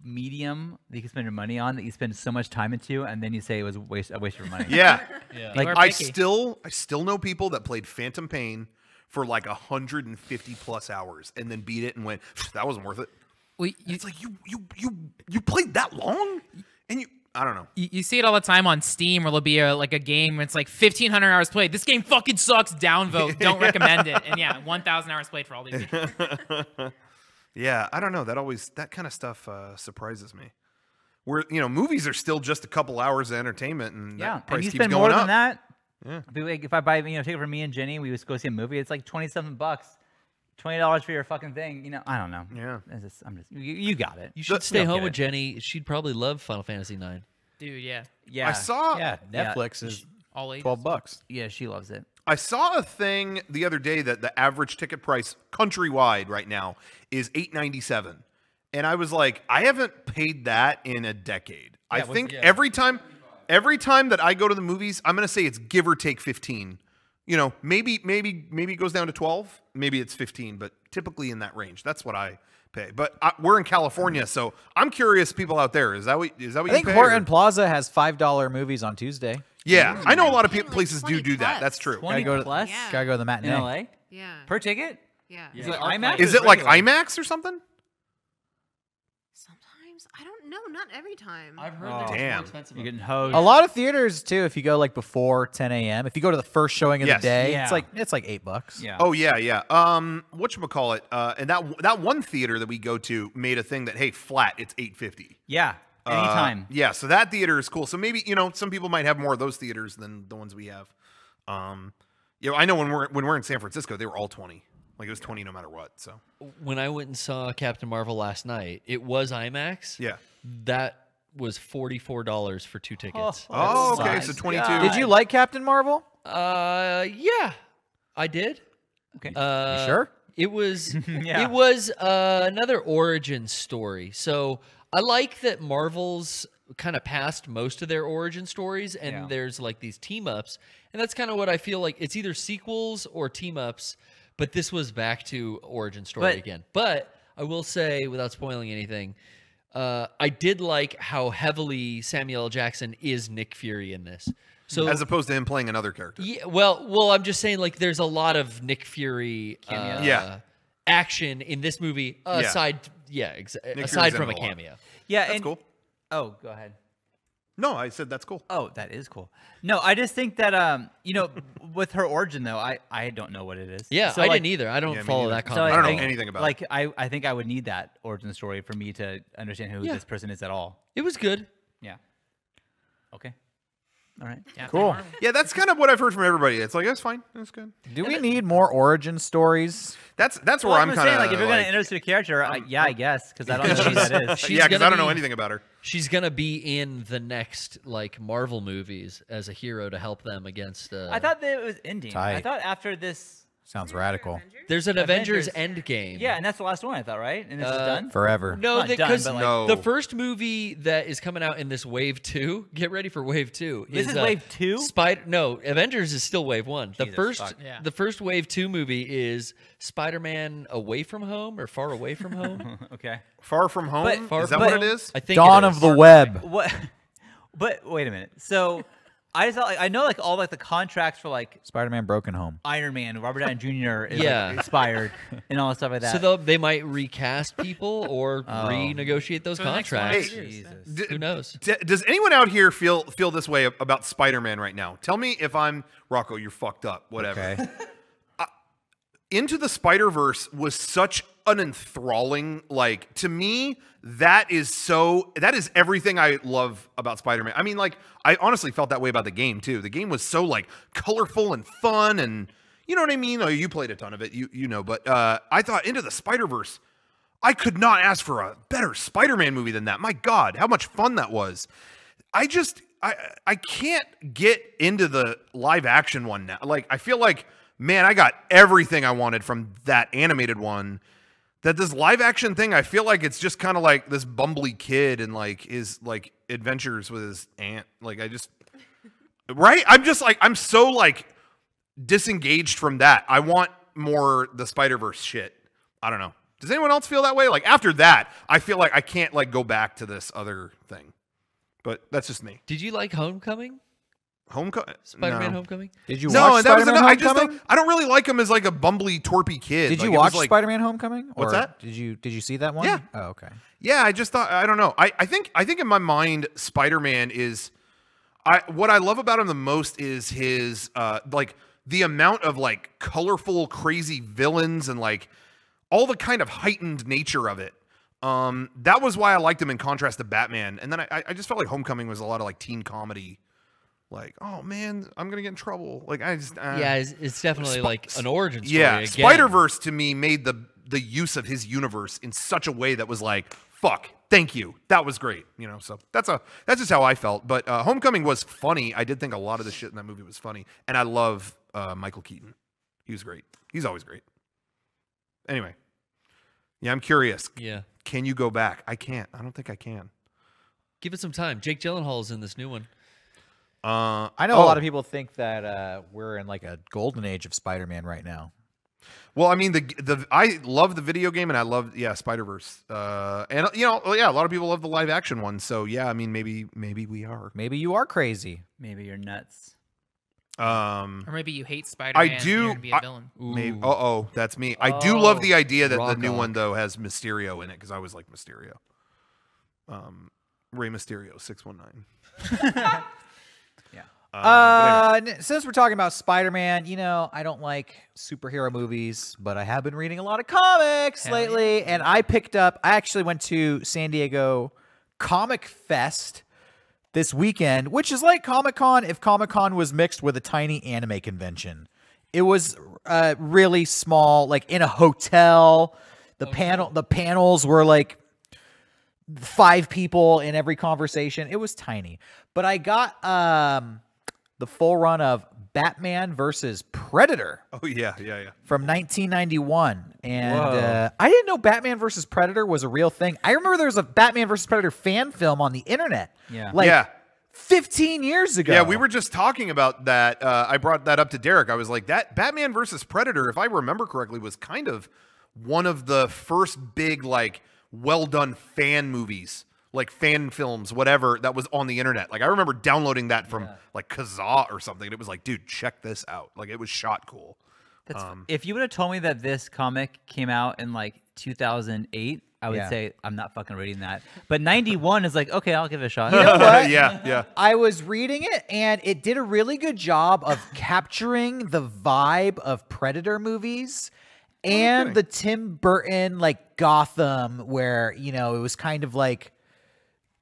medium that you can spend your money on that you spend so much time into, and then you say it was a waste of your money. Yeah. Yeah. Like, You are I picky. still know people that played Phantom Pain for like 150 plus hours and then beat it and went, that wasn't worth it. Well, It's like you played that long and I don't know. you see it all the time on Steam, where there'll be a game where it's like 1,500 hours played. This game fucking sucks. Downvote. Don't recommend it. And yeah, 1,000 hours played for all these people. Yeah, I don't know. That kind of stuff surprises me. Where movies are still just a couple hours of entertainment, and Yeah, that price and you keeps spend going more up. than that. Yeah. If I buy, ticket for me and Jenny, we would go see a movie. It's like $27, $20 for your fucking thing. I don't know. Yeah. You got it. You should But- stay home get with it. Jenny. She'd probably love Final Fantasy IX. Dude, yeah. Yeah, I saw Yeah, Netflix is All ages. $12. yeah, she loves it. I saw a thing the other day that the average ticket price countrywide right now is $8.97. And I was like, I haven't paid that in a decade. I think every time that I go to the movies, I'm going to say it's give or take 15. Maybe it goes down to 12, maybe it's 15, but typically in that range. That's what I pay. But we're in California, so I'm curious, people out there, is that what I you think pay? Horton Plaza has $5 movies on Tuesday. Yeah, I know a lot of Paying like places 20 do that. plus. That's true. 20 go to- plus Yeah. Gotta go to the in matinee. LA Yeah. per ticket. Yeah. Is it IMAX? Is it like IMAX or something? Sometimes I don't know. Not every time. I've heard they're damn. more expensive. You're getting hosed. A lot of theaters too. If you go like before 10 a.m., if you go to the first showing of Yes. the day, Yeah. it's like $8. Yeah. Oh yeah. Whatchamacallit? And that one theater that we go to made a thing that, hey, flat, it's $8.50. Yeah. Anytime. Yeah, so that theater is cool. So maybe some people might have more of those theaters than the ones we have. I know when we're in San Francisco, they were all 20. Like it was 20 no matter what. So When I went and saw Captain Marvel last night, it was IMAX. yeah. That was $44 for 2 tickets. Oh, okay. Nice. So 22. Did you like Captain Marvel? Yeah, I did. Okay. You sure? It was Yeah. it was another origin story. So I like that Marvel's kind of passed most of their origin stories, and Yeah. there's like these team ups, and that's kind of what I feel like. It's either sequels or team ups, but this was back to origin story But- again. But I will say, without spoiling anything, I did like how heavily Samuel L. Jackson is Nick Fury in this. So As opposed to him playing another character. yeah, well, I'm just saying, like, there's a lot of Nick Fury Cameos. Yeah. action in this movie, aside Fury's aside in from it a a lot. cameo. Yeah. That's and, cool. Oh, go ahead. No, I said that's cool. Oh, that is cool. No, I just think that with her origin though, I don't know what it is. Yeah, So, I like, didn't either. I don't Yeah, me follow neither. that So comic. I don't know think- anything about like, I think I would need that origin story for me to understand who Yeah. this person is at all. It was good. Yeah. Okay. All right. Cool. Yeah, that's kind of what I've heard from everybody. It's like, that's fine. That's good. Do we need more origin stories? That's Well, where I'm kind saying, of like, if you're gonna introduce a character, yeah, I guess, because I don't know who that is. yeah, because I don't know be- anything about her. She's gonna be in the next like Marvel movies as a hero to help them against. I thought that it was ending. I Tight. thought after this. Sounds radical. there's an Avengers Avengers. Endgame. Yeah, and that's the last one, I thought, right? And this is done? Forever. No, Not done, because but, like- No. the first movie that is coming out in this Wave 2, get ready for Wave 2. This is Wave 2? No, Avengers is still Wave 1. Jesus, fuck. Yeah. The first Wave 2 movie is Spider-Man Away from Home or Far Away from Home. Okay. Far From Home? But- Is that but- what it is? I think Dawn it of is. the Web. What? But wait a minute. So I just thought, like, I know like all like the contracts for like Spider-Man Broken Home. Iron Man, Robert Downey Jr. is Yeah. like, expired and all that stuff like that. So they might recast people or renegotiate those For the next one. contracts. Hey, Jesus. Who knows? Does anyone out here feel this way about Spider-Man right now? Tell me if I'm Rocco. You're fucked up. Whatever. Okay. Into the Spider-Verse was such an enthralling, like, to me, that is everything I love about Spider-Man. I mean, like, I honestly felt that way about the game too. The game was so like colorful and fun, and you know what I mean? Oh, you played a ton of it, you know, but I thought Into the Spider-Verse, I could not ask for a better Spider-Man movie than that. My God, how much fun that was. I can't get into the live action one now. Like, I feel like, man, I got everything I wanted from that animated one. That this live action thing, I feel like it's just kind of like this bumbly kid and like his like adventures with his aunt. Like, right? I'm so like disengaged from that. I want more the Spider-Verse shit. I don't know. Does anyone else feel that way? Like, after that, I feel like I can't like go back to this other thing. But that's just me. Did you like Homecoming? Spider-Man No. Homecoming? Did you No, watch and that was Spider-Man Homecoming? I don't really like him as like a bumbly, torpy kid. Did Like, you it was watch like, Spider-Man Homecoming? What's Or that? Did you see that one? Yeah. Oh, okay. Yeah, I just thought, I don't know. I think in my mind, Spider-Man is, what I love about him the most is his like the amount of like colorful, crazy villains and like all the kind of heightened nature of it. That was why I liked him in contrast to Batman. And then I just felt like Homecoming was a lot of like teen comedy. Like, oh man, I'm gonna get in trouble. Like, I just Yeah, it's definitely like an origin story. yeah. again. Spider-Verse to me made the use of his universe in such a way that was like, fuck, thank you, that was great. You know, so that's just how I felt. But Homecoming was funny. I did think a lot of the shit in that movie was funny, and I love Michael Keaton. He was great. He's always great. Anyway, yeah, I'm curious. Yeah. Can you go back? I can't. I don't think I can. Give it some time. Jake Gyllenhaal's in this new one. I know a lot of people think that we're in like a golden age of Spider-Man right now. Well, I mean, I love the video game, and I love Spider-Verse, and you know, yeah, a lot of people love the live action one. So yeah, I mean, maybe we are. Maybe you are crazy. Maybe you're nuts. Or maybe you hate Spider-Man. And you're gonna be a villain. Maybe. That's me. I do love the idea that the new one though has Mysterio in it, because I always like Mysterio. Rey Mysterio 619. Since we're talking about Spider-Man, you know, I don't like superhero movies, but I have been reading a lot of comics lately, and I actually went to San Diego Comic Fest this weekend, which is like Comic-Con if Comic-Con was mixed with a tiny anime convention. It was really small, like in a hotel. The panels were like 5 people in every conversation. It was tiny. But I got the full run of Batman versus Predator. Oh yeah. From 1991. And I didn't know Batman versus Predator was a real thing. I remember there was a Batman versus Predator fan film on the internet. Yeah. Like 15 years ago. Yeah, we were just talking about that. I brought that up to Derrick. I was like, that Batman versus Predator, if I remember correctly, was kind of one of the first big, like, well-done fan movies, like fan films, whatever, that was on the internet. Like, I remember downloading that from like Kazaa or something. And it was like, dude, check this out. Like, it was shot cool. If you would have told me that this comic came out in like 2008, I would say I'm not fucking reading that. But 91 is like, okay, I'll give it a shot. You know what? Yeah. I was reading it, and it did a really good job of capturing the vibe of Predator movies and the Tim Burton, like, Gotham, where, you know, it was kind of like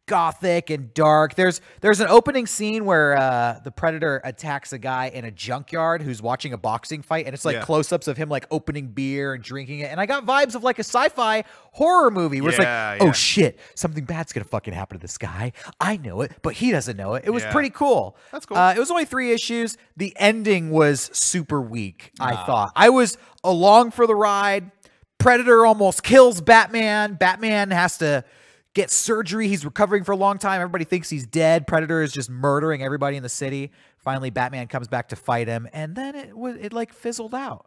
gothic and dark. There's an opening scene where the Predator attacks a guy in a junkyard who's watching a boxing fight, and it's like close-ups of him like opening beer and drinking it. And I got vibes of like a sci-fi horror movie where it's like, oh shit, something bad's gonna fucking happen to this guy. I know it, but he doesn't know it. It was pretty cool. That's cool. It was only 3 issues. The ending was super weak, I thought. I was along for the ride. Predator almost kills Batman. Batman has to get surgery. He's recovering for a long time. Everybody thinks he's dead. Predator is just murdering everybody in the city. Finally, Batman comes back to fight him, and then it like fizzled out.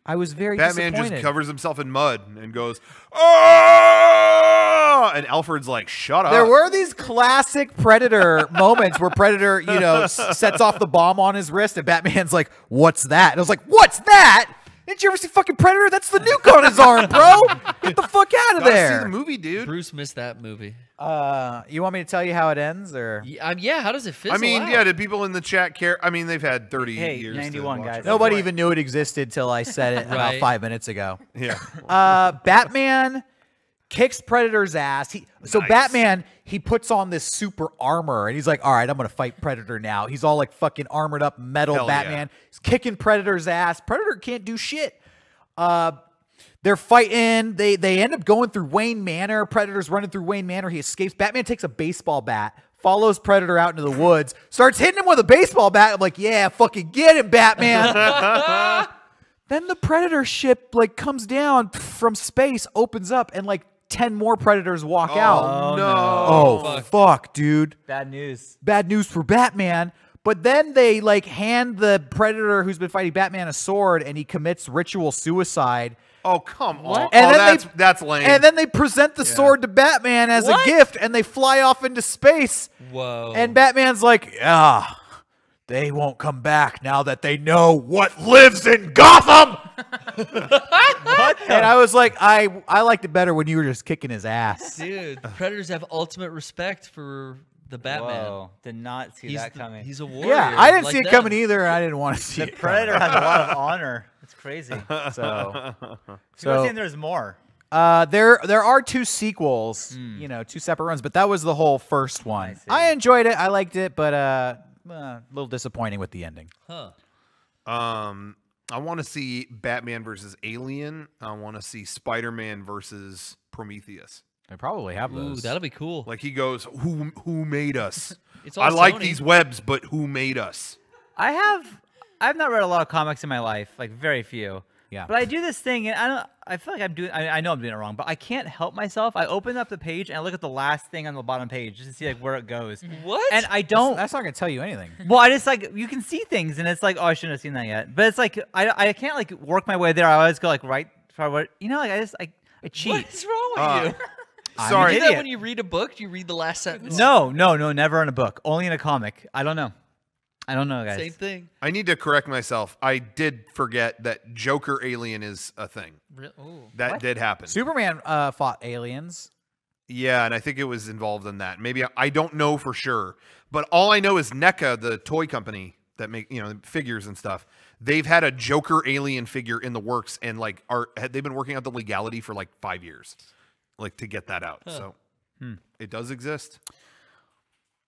I was very Batman disappointed. just covers himself in mud and goes, "Oh!" And Alfred's like, "Shut up." There were these classic Predator moments where Predator, you know, sets off the bomb on his wrist, and Batman's like, "What's that?" And I was like, "What's that? Didn't you ever see fucking Predator? That's the nuke on his arm, bro. Get the fuck out of there." See the movie, dude. Bruce missed that movie. You want me to tell you how it ends, or? Yeah, how does it fizzle I mean, out? yeah, did people in the chat care? I mean, they've had 30 years. 91 to watch guys. it. Nobody even knew it existed till I said it about 5 minutes ago. Yeah. Batman kicks Predator's ass. So Batman, he puts on this super armor, and he's like, all right, I'm going to fight Predator now. He's all like fucking armored up metal Hell Batman. yeah. He's kicking Predator's ass. Predator can't do shit. They're fighting. They end up going through Wayne Manor. Predator's running through Wayne Manor. He escapes. Batman takes a baseball bat, follows Predator out into the woods, starts hitting him with a baseball bat. I'm like, yeah, fucking get him, Batman. Then the Predator ship like comes down from space, opens up, and like 10 more Predators walk out. Oh, no. Oh, fuck, dude. Bad news. Bad news for Batman. But then they like hand the Predator who's been fighting Batman a sword, and he commits ritual suicide. Oh, come on. And oh, then that's lame. And then they present the sword to Batman as a gift, and they fly off into space. Whoa. And Batman's like, they won't come back now that they know what lives in Gotham. And I was like, I liked it better when you were just kicking his ass. Dude, Predators have ultimate respect for the Batman. Whoa, did not see that coming. He's a warrior. Yeah, I didn't like see it them. coming either, and I didn't want to see The it. Predator has a lot of honor. It's crazy. So So saying there's more. there are 2 sequels, you know, 2 separate runs, but that was the whole first one. I enjoyed it. I liked it, but a little disappointing with the ending. Huh. I want to see Batman versus Alien. I want to see Spider-Man versus Prometheus. They probably have Ooh, those. that'll be cool. Like he goes, who made us? It's all I like Sony. these webs, but who made us? I've not read a lot of comics in my life, like very few. Yeah. But I do this thing, and I feel like I'm doing. I know I'm doing it wrong, but I can't help myself. I open up the page and I look at the last thing on the bottom page just to see like where it goes. What? And I don't. That's not going to tell you anything. Well, I just like you can see things, and it's like, oh, I shouldn't have seen that yet. But it's like I can't like work my way there. I always go like right forward. You know, like I cheat. What is wrong with you? Sorry. Do that when you read a book? Do you read the last sentence? No, never in a book. Only in a comic. I don't know, guys. Same thing. I need to correct myself. I did forget that Joker Alien is a thing. That did happen. Superman fought aliens. Yeah, and I think it was involved in that. Maybe I don't know for sure, but all I know is NECA, the toy company that make figures and stuff. They've had a Joker Alien figure in the works, and like they've been working out the legality for like 5 years, like to get that out. So it does exist.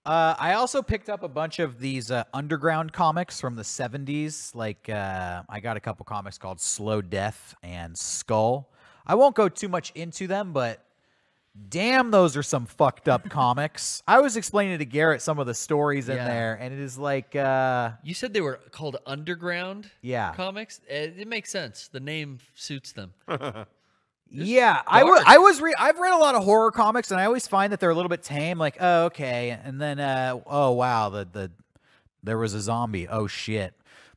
I also picked up a bunch of these underground comics from the 70s. Like, I got a couple comics called Slow Death and Skull. I won't go too much into them, but damn, those are some fucked up comics. I was explaining to Garrett some of the stories in there, and it is like... You said they were called underground comics? It makes sense. The name suits them. Yeah, I've read a lot of horror comics, and I always find that they're a little bit tame. Like, oh, okay, and then oh wow, there was a zombie. Oh shit!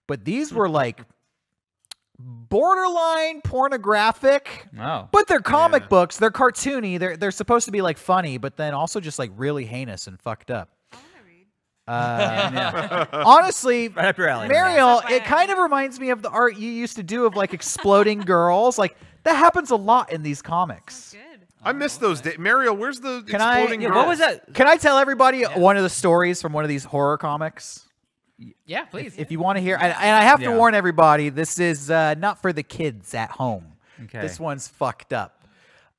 But these were like borderline pornographic. Oh, but they're comic books. They're cartoony. They're supposed to be like funny, but then also just like really heinous and fucked up. Honestly, right up your alley. Mariel, it kind of reminds me of the art you used to do of like exploding girls. Like that happens a lot in these comics. Good. I missed those days. Mariel, where's the exploding girls? What was that? Can I tell everybody one of the stories from one of these horror comics? Yeah, please. If you want to hear, and I have to warn everybody, this is not for the kids at home. Okay. This one's fucked up.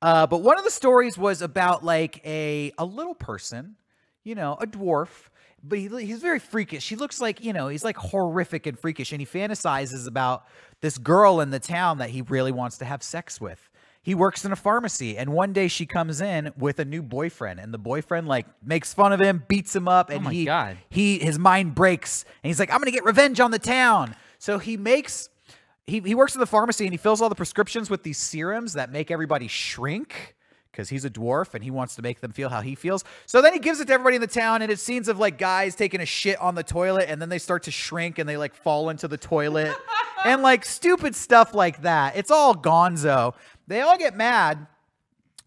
But one of the stories was about like a little person, you know, a dwarf, but he's very freakish. He looks like, you know, he's like horrific and freakish, and he fantasizes about this girl in the town that he really wants to have sex with. He works in a pharmacy, and one day she comes in with a new boyfriend, and the boyfriend like makes fun of him, beats him up, and his mind breaks, and he's like, I'm gonna get revenge on the town. So he makes he works in the pharmacy, and he fills all the prescriptions with these serums that make everybody shrink, because he's a dwarf and he wants to make them feel how he feels. So then he gives it to everybody in the town, and it's scenes of like guys taking a shit on the toilet, and then they start to shrink and they like fall into the toilet and like stupid stuff like that. It's all gonzo. They all get mad,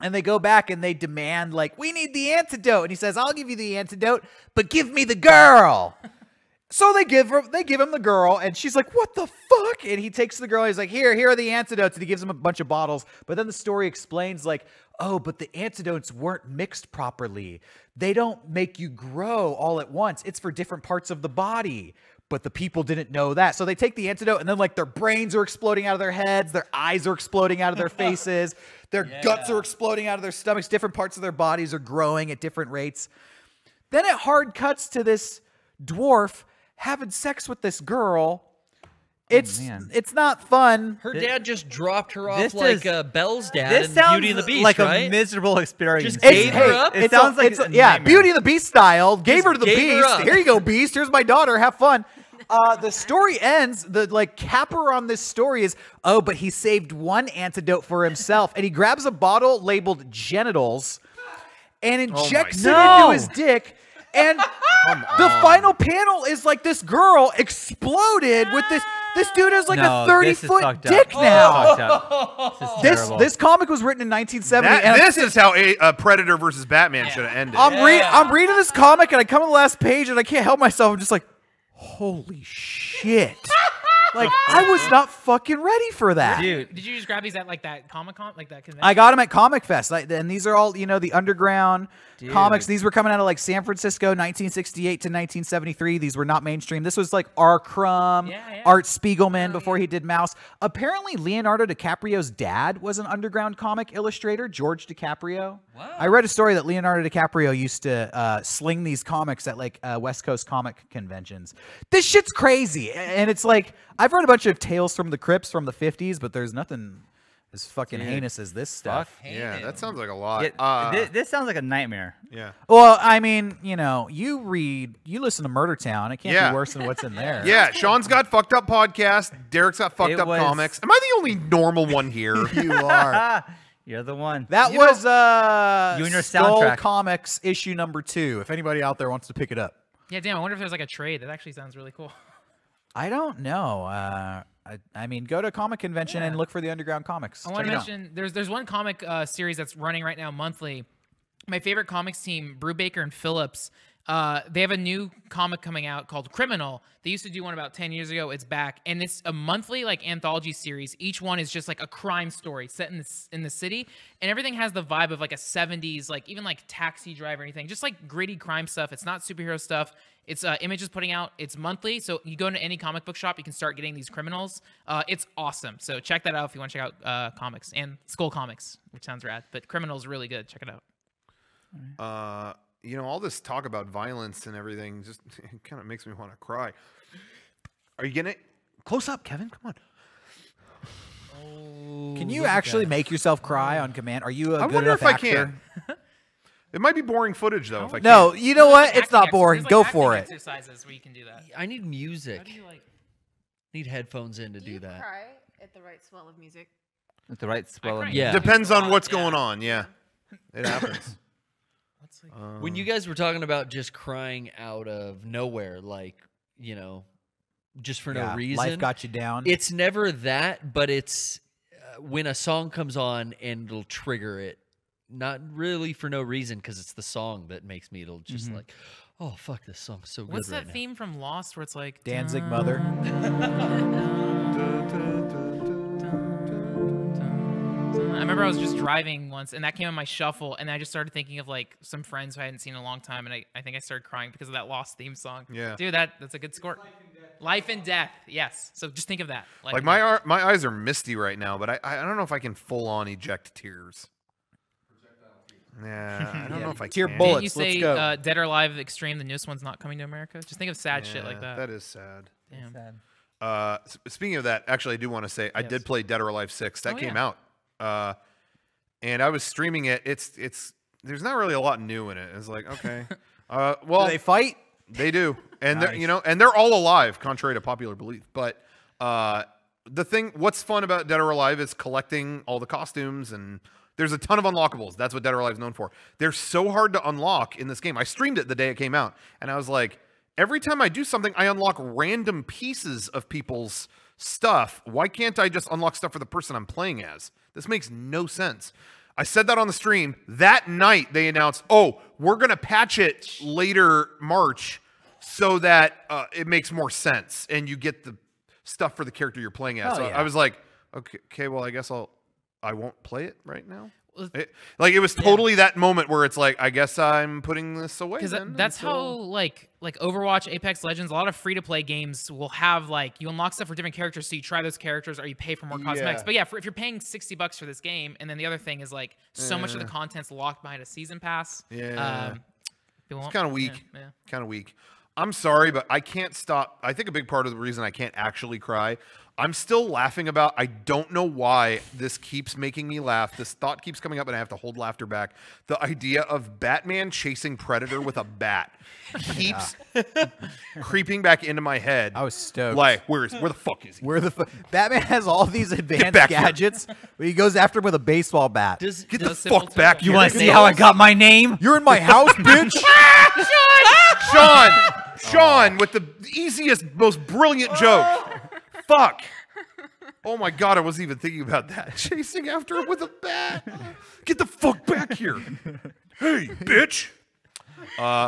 and they go back and they demand, like, we need the antidote. And he says, I'll give you the antidote, but give me the girl. So they give him the girl, and she's like, what the fuck? And he takes the girl, and he's like, here are the antidotes, and he gives him a bunch of bottles. But then the story explains, like, oh, but the antidotes weren't mixed properly. They don't make you grow all at once. It's for different parts of the body. But the people didn't know that. So they take the antidote, and then like their brains are exploding out of their heads. Their eyes are exploding out of their faces. Their guts are exploding out of their stomachs. Different parts of their bodies are growing at different rates. Then it hard cuts to this dwarf having sex with this girl. It's not fun. Her dad just dropped her off This like is- Belle's dad This in sounds Beauty and the Beast, like right? a miserable experience. Just gave her up? It sounds like a yeah, nightmare. Beauty and the Beast style. Gave her to the gave her beast. up. Here you go, beast. Here's my daughter. Have fun. The story ends. The like capper on this story is, oh, but he saved one antidote for himself, and he grabs a bottle labeled genitals and injects it into his dick. And the final panel is like this girl exploded with this. This dude has like a 30-foot dick now. This comic was written in 1970. And This is how a Predator versus Batman should have ended. I'm reading this comic, and I come to the last page, and I can't help myself. I'm just like, holy shit. Like, I was not fucking ready for that. Dude. Did you just grab these at like that Comic-Con, like that convention? I got them at Comic Fest, and these are all, you know, the underground comics. These were coming out of like San Francisco, 1968 to 1973. These were not mainstream. This was like R. Crumb, Art Spiegelman before he did Mouse. Apparently, Leonardo DiCaprio's dad was an underground comic illustrator, George DiCaprio. Wow. I read a story that Leonardo DiCaprio used to sling these comics at like West Coast comic conventions. This shit's crazy, and it's like, I've read a bunch of Tales from the Crypts from the 50s, but there's nothing as fucking heinous as this stuff. Yeah, that sounds like a lot. This sounds like a nightmare. Yeah. Well, I mean, you know, you listen to Murder Town. It can't be worse than what's in there. Yeah, Sean's got Fucked Up podcast. Derek's got Fucked Up comics. Am I the only normal one here? You are. You're the one. That was you and your Skull soundtrack. Comics issue #2. If anybody out there wants to pick it up. Yeah, damn. I wonder if there's like a trade. That actually sounds really cool. I don't know. I mean, go to a comic convention and look for the underground comics. I want to mention there's one comic series that's running right now monthly. My favorite comics team, Brubaker and Phillips, they have a new comic coming out called Criminal. They used to do one about 10 years ago. It's back, and it's a monthly like anthology series. Each one is just like a crime story set in the city, and everything has the vibe of like a 70s, like even like Taxi Driver or anything, just like gritty crime stuff. It's not superhero stuff. It's Image is putting out. It's monthly, so you go into any comic book shop, you can start getting these Criminals. It's awesome. So check that out if you want to check out comics and Skull Comics, which sounds rad. But Criminal's really good. Check it out. You know, all this talk about violence and everything just kind of makes me want to cry. Are you getting it? Close up, Kevin. Come on. Can you actually make yourself cry on command? Are you a I good wonder enough if I actor? can. It might be boring footage though. If I No, can't. you know what? It's not Acting boring. exercises. Go There's, like, for acting it. exercises where you can do that. I need music. How do you like? Need headphones in to do you that. cry at the right swell of music? With the right swell. cry. Yeah. Depends on what's Yeah. going on. Yeah, it happens. What's like? When you guys were talking about just crying out of nowhere, like, you know, just for no reason. Life got you down. It's never that, but it's when a song comes on and it'll trigger it. Not really for no reason, because it's the song that makes me. It'll just like, oh fuck, this song's so good. What's right that now. theme from Lost where it's like Danzig Mother. I remember I was just driving once, and that came on my shuffle, and I just started thinking of like some friends who I hadn't seen in a long time, and I think I started crying because of that Lost theme song. Yeah. Dude, that's a good score. Life and Death. Yes. So just think of that. Life Like and Death. my eyes are misty right now, but I don't know if I can full on eject tears. Yeah, I don't know if I Tier can. bullet. Didn't you Let's say go. Dead or Alive Extreme, the newest one's not coming to America? Just think of sad shit like that. That is sad. Damn. Speaking of that, actually, I do want to say I did play Dead or Alive 6. That came out, and I was streaming it. There's not really a lot new in it. It's like, okay, well, Do they fight? They do, and they're all alive, contrary to popular belief. But what's fun about Dead or Alive is collecting all the costumes, and there's a ton of unlockables. That's what Dead or Alive is known for. They're so hard to unlock in this game. I streamed it the day it came out, and I was like, every time I do something, I unlock random pieces of people's stuff. Why can't I just unlock stuff for the person I'm playing as? This makes no sense. I said that on the stream. That night, they announced, oh, we're going to patch it later March so that it makes more sense and you get the stuff for the character you're playing as. So I was like, okay, well, I guess I won't play it right now. It was totally that moment where it's like, I guess I'm putting this away. Because that's how like Overwatch, Apex Legends, a lot of free-to-play games will have you unlock stuff for different characters, so you try those characters or you pay for more cosmetics. But yeah, if you're paying $60 for this game, and then the other thing is so much of the content's locked behind a season pass. Yeah, it's kind of weak. Kind of weak. I'm sorry, but I can't stop. I think a big part of the reason I can't actually cry, I'm still laughing about, I don't know why this keeps making me laugh. This thought keeps coming up and I have to hold laughter back. The idea of Batman chasing Predator with a bat keeps creeping back into my head. I was stoked. Like, where the fuck is he? Batman has all these advanced gadgets, but he goes after him with a baseball bat. Get the fuck back here. You want to see how I got my name? You're in my house, bitch. Sean with the easiest, most brilliant joke. Fuck. Oh my God, I wasn't even thinking about that. Chasing after him with a bat. Get the fuck back here. Hey, bitch.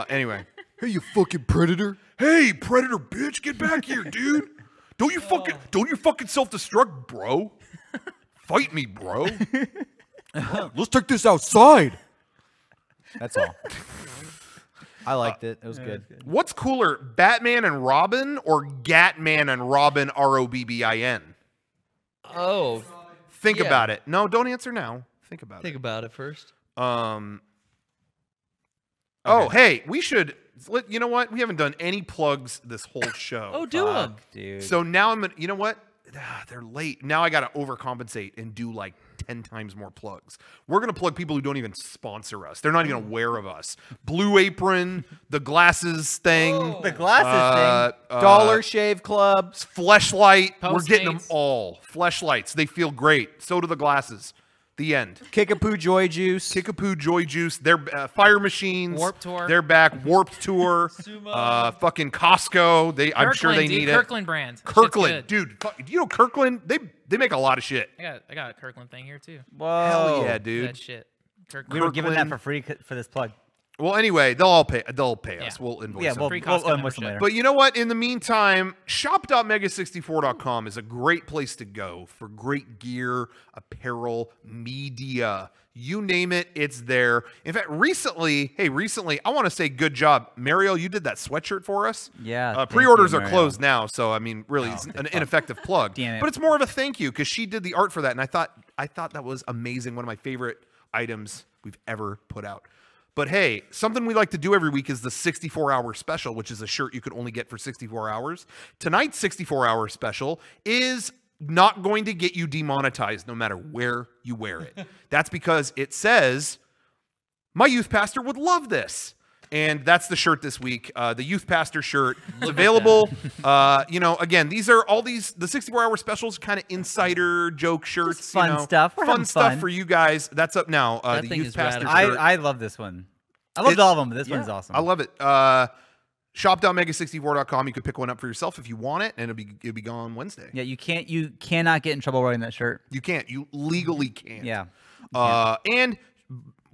Anyway. Hey, you fucking predator. Hey, predator bitch, get back here, dude. Don't you fucking self-destruct, bro. Fight me, bro. Let's take this outside. That's all. I liked it. It was good. What's cooler, Batman and Robin or Gatman and Robin ROBBIN? Oh. Think about it. No, don't answer now. Think about it. Think about it first. Oh, hey, we should. You know what? We haven't done any plugs this whole show. Oh, do them, dude. So now I'm gonna. You know what? They're late. Now I gotta overcompensate and do like 10 times more plugs. We're gonna plug people who don't even sponsor us. They're not even aware of us. Blue Apron, the glasses thing, The glasses thing. Dollar Shave Club. Fleshlight. We're getting them Postmates. all. Fleshlights. They feel great. So do the glasses. The end. Kickapoo Joy Juice. Kickapoo Joy Juice. They're Fire Machines. Warped Tour. They're back. Warped Tour. Fucking Costco. I'm sure they need it. Kirkland brand. That shit's Kirkland, good. dude. You know Kirkland? They make a lot of shit. I got a Kirkland thing here too. Whoa. Hell yeah, dude. That shit. We Kirkland. were given that for free for this plug. Well, anyway, they'll pay us. We'll invoice Yeah, them. we'll Free Costco invoice them membership. later. But you know what? In the meantime, shop.mega64.com is a great place to go for great gear, apparel, media. You name it, it's there. In fact, recently, I want to say good job. Mariel, you did that sweatshirt for us. Yeah. thank Pre-orders you, are Mariel. closed now, so I mean, really, it's an ineffective plug. Damn it. But it's more of a thank you because she did the art for that, and I thought that was amazing. One of my favorite items we've ever put out. But hey, something we like to do every week is the 64-hour special, which is a shirt you could only get for 64 hours. Tonight's 64-hour special is not going to get you demonetized no matter where you wear it. That's because it says, my youth pastor would love this. And that's the shirt this week, the youth pastor shirt. It's available. Again, these are all the 64-hour specials, kind of insider joke shirts. Just fun stuff. We're Fun having stuff fun. for you guys. That's up now. That The thing youth is pastor radical. shirt. I love this one. I loved all of them, but this one's awesome. I love it. Shop.mega64.com. You could pick one up for yourself if you want it, and it'll be gone Wednesday. Yeah, you cannot get in trouble wearing that shirt. You can't. You legally can't. Yeah. And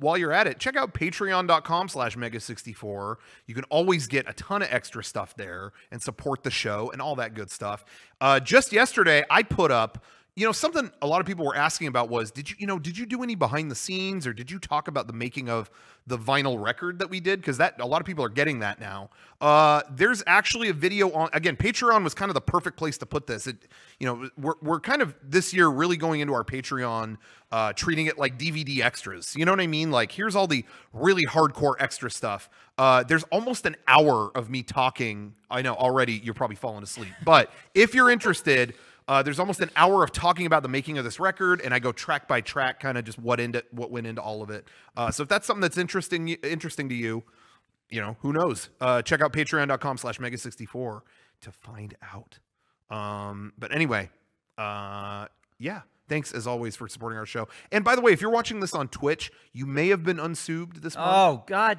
while you're at it, check out patreon.com/mega64. You can always get a ton of extra stuff there and support the show and all that good stuff. Just yesterday, I put up You know, something a lot of people were asking about was, did you do any behind the scenes, or did you talk about the making of the vinyl record that we did? Because a lot of people are getting that now. There's actually a video on, again, Patreon was kind of the perfect place to put this. We're kind of this year really going into our Patreon, treating it like DVD extras. You know what I mean? Like, here's all the really hardcore extra stuff. There's almost an hour of me talking. I know already you're probably falling asleep, but if you're interested, there's almost an hour of talking about the making of this record, and I go track by track, kind of just what went into all of it. So if that's something that's interesting to you, who knows? Check out patreon.com/Mega64 to find out. But anyway, yeah. Thanks as always for supporting our show. And by the way, if you're watching this on Twitch, you may have been unsubbed this month. Oh God.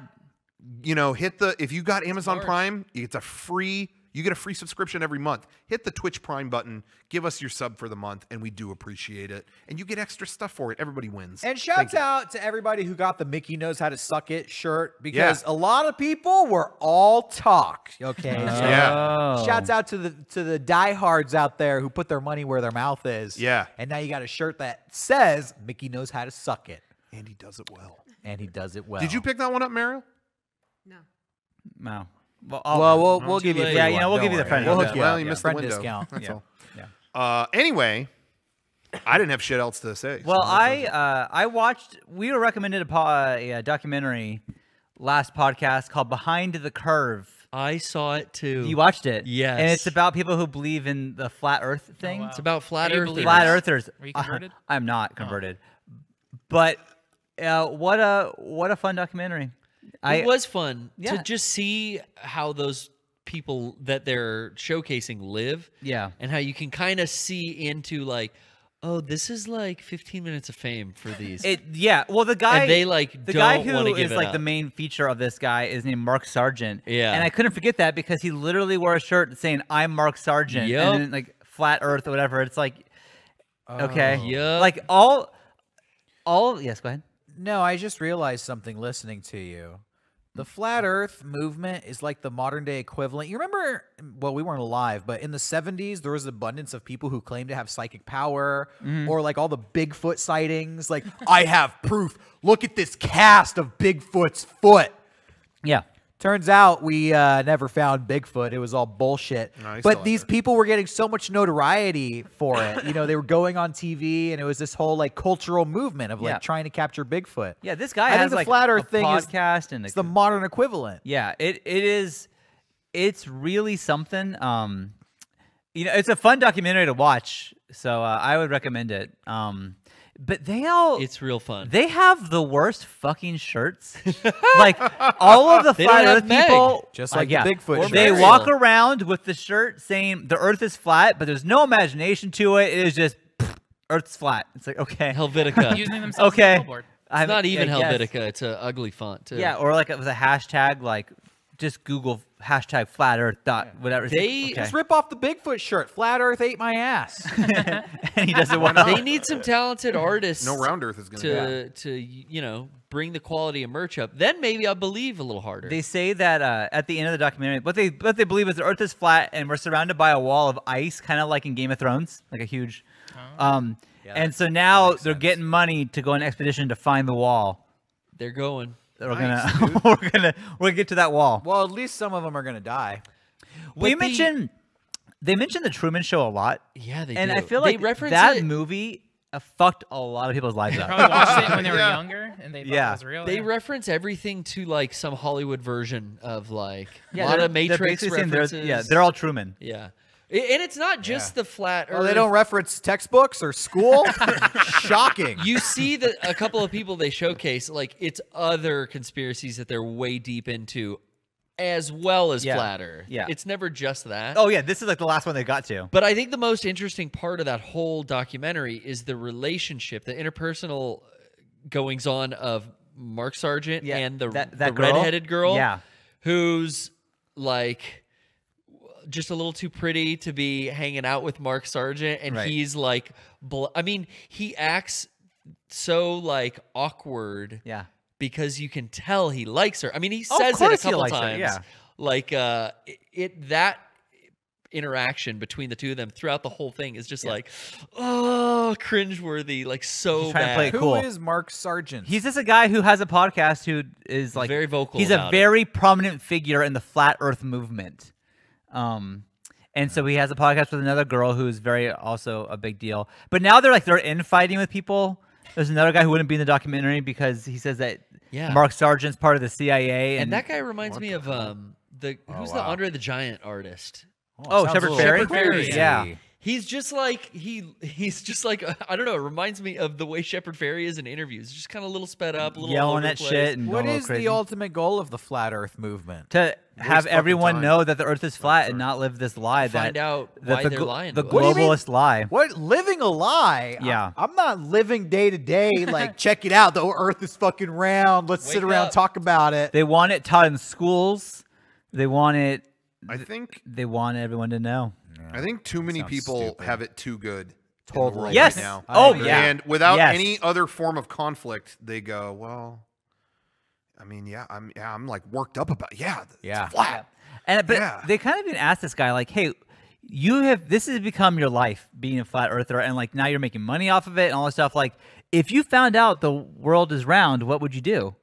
If you got Amazon Prime, it's a free. You get a free subscription every month. Hit the Twitch Prime button. Give us your sub for the month, and we do appreciate it. And you get extra stuff for it. Everybody wins. And shouts out to everybody who got the Mickey Knows How to Suck It shirt, because a lot of people were all talk. Okay. So shouts out to the diehards out there who put their money where their mouth is. Yeah. And now you got a shirt that says Mickey Knows How to Suck It. And he does it well. And he does it well. Did you pick that one up, Mariel? No. No. Well, we'll give you. Yeah, we'll give you the friend. We'll hook you well, up. you missed Friend the window. discount. That's all. Yeah. Anyway, I didn't have shit else to say. Well, I watched. We were recommended a documentary last podcast called "Behind the Curve." I saw it too. You watched it? Yes. And it's about people who believe in the flat Earth thing. wow. It's about flat Are you earthers. believers? Flat Earthers. Are you converted? I'm not converted, but what a fun documentary. It was fun Yeah. to just see how those people that they're showcasing live. Yeah. And how you can kind of see into like, oh, this is like 15 minutes of fame for these. Well, the guy And they, the guy don't who wanna give is it like up. the main feature of this guy is named Mark Sargent. Yeah. And I couldn't forget that because he literally wore a shirt saying "I'm Mark Sargent" Yep. and then like flat Earth or whatever. It's like, okay, Yep. like all. Yes, go ahead. No, I just realized something listening to you. The flat Earth movement is like the modern day equivalent. You remember, well, we weren't alive, but in the 70s, there was abundance of people who claimed to have psychic power, or like all the Bigfoot sightings. Like, I have proof. Look at this cast of Bigfoot's foot. Yeah. Turns out we never found Bigfoot. It was all bullshit. No, he's but still out these there. people were getting so much notoriety for it. They were going on TV, and it was this whole like cultural movement of like Yeah. trying to capture Bigfoot. Yeah, this guy I think has the like flat Earth a thing is podcast and it's the modern equivalent. yeah, it is. It's really something. It's a fun documentary to watch, so I would recommend it. But It's real fun. they have the worst fucking shirts. Like all of the They flat don't have Earth Meg. people, Just like the Bigfoot Or shirt. they Mariel. walk around with the shirt saying the Earth is flat, but there's no imagination to it. It is just Earth's flat. It's like okay, Helvetica. Using themselves okay. as a billboard. It's not even I guess. Helvetica. It's an ugly font too. Yeah, or like it was a hashtag, like just Google hashtag flat Earth dot whatever. They- okay. Just rip off the Bigfoot shirt. Flat Earth ate my ass. and he does it well. They need some talented artists. No round Earth is going to bring the quality of merch up. Then maybe I'll believe a little harder. They say that at the end of the documentary, what they believe is the Earth is flat and we're surrounded by a wall of ice, kind of like in Game of Thrones, like a huge. And so now they're getting money to go on an expedition to find the wall. They're going. We're gonna get to that wall. Well, at least some of them are going to die. They But mentioned the Truman Show a lot. Yeah, they And do. I feel They like reference that it. movie fucked a lot of people's lives up. Probably watched it when they were younger and they thought Yeah. it was real. They yeah. reference everything to like some Hollywood version of like a lot they're- of they're Matrix basically saying references. they're all Truman. Yeah. And it's not just the flat Earth. Oh, they don't reference textbooks or school? Shocking. You see that a couple of people they showcase, like it's other conspiracies that they're way deep into, as well as Yeah. flat Earth. Yeah. It's never just that. Oh yeah, this is like the last one they got to. But I think the most interesting part of that whole documentary is the relationship, the interpersonal goings on of Mark Sargent Yeah, and the that girl? redheaded girl, Yeah. who's like just a little too pretty to be hanging out with Mark Sargent, and Right. he's like, I mean, he acts so like awkward, Yeah. because you can tell he likes her. I mean, he Oh, of says it a course he couple likes her, times, yeah. like interaction between the two of them throughout the whole thing is just like, oh, cringeworthy, like so He's trying to play it bad. cool. Who is Mark Sargent? He's just a guy who has a podcast who is like Very vocal He's a about it. very prominent figure in the flat Earth movement. And so he has a podcast with another girl who's very also a big deal. But now they're infighting with people. There's another guy who wouldn't be in the documentary because he says that Mark Sargent's part of the CIA. And that guy reminds me of who's the Andre the Giant artist? Oh, Shepard Fairey? Shepard Fairey, yeah. He's just like he's just like I don't know. It reminds me of the way Shepard Fairey is in interviews. Just kind of a little sped up, a little all yelling over at the place. shit. And What going is crazy. the ultimate goal of the flat Earth movement? To have fucking everyone time. know that the Earth is flat and not live this lie Find that out that why they're lying the to us. What do you mean? globalist lie. What, living a lie? Yeah. I'm not living day to day. Like, check it out. The Earth is fucking round. Let's sit Wake around up. talk about it. They want it taught in schools. They want it. I think They want everyone to know. too many sounds people stupid. have it too good. in the Totally. world Yes. Right now. Oh, agree. yeah. And without Yes. any other form of conflict, they go, well, I mean, I'm like worked up about it's flat. And but Yeah. they kind of even asked this guy like, "Hey, this has become your life being a flat earther, and like now you're making money off of it and all this stuff. Like, if you found out the world is round, what would you do?"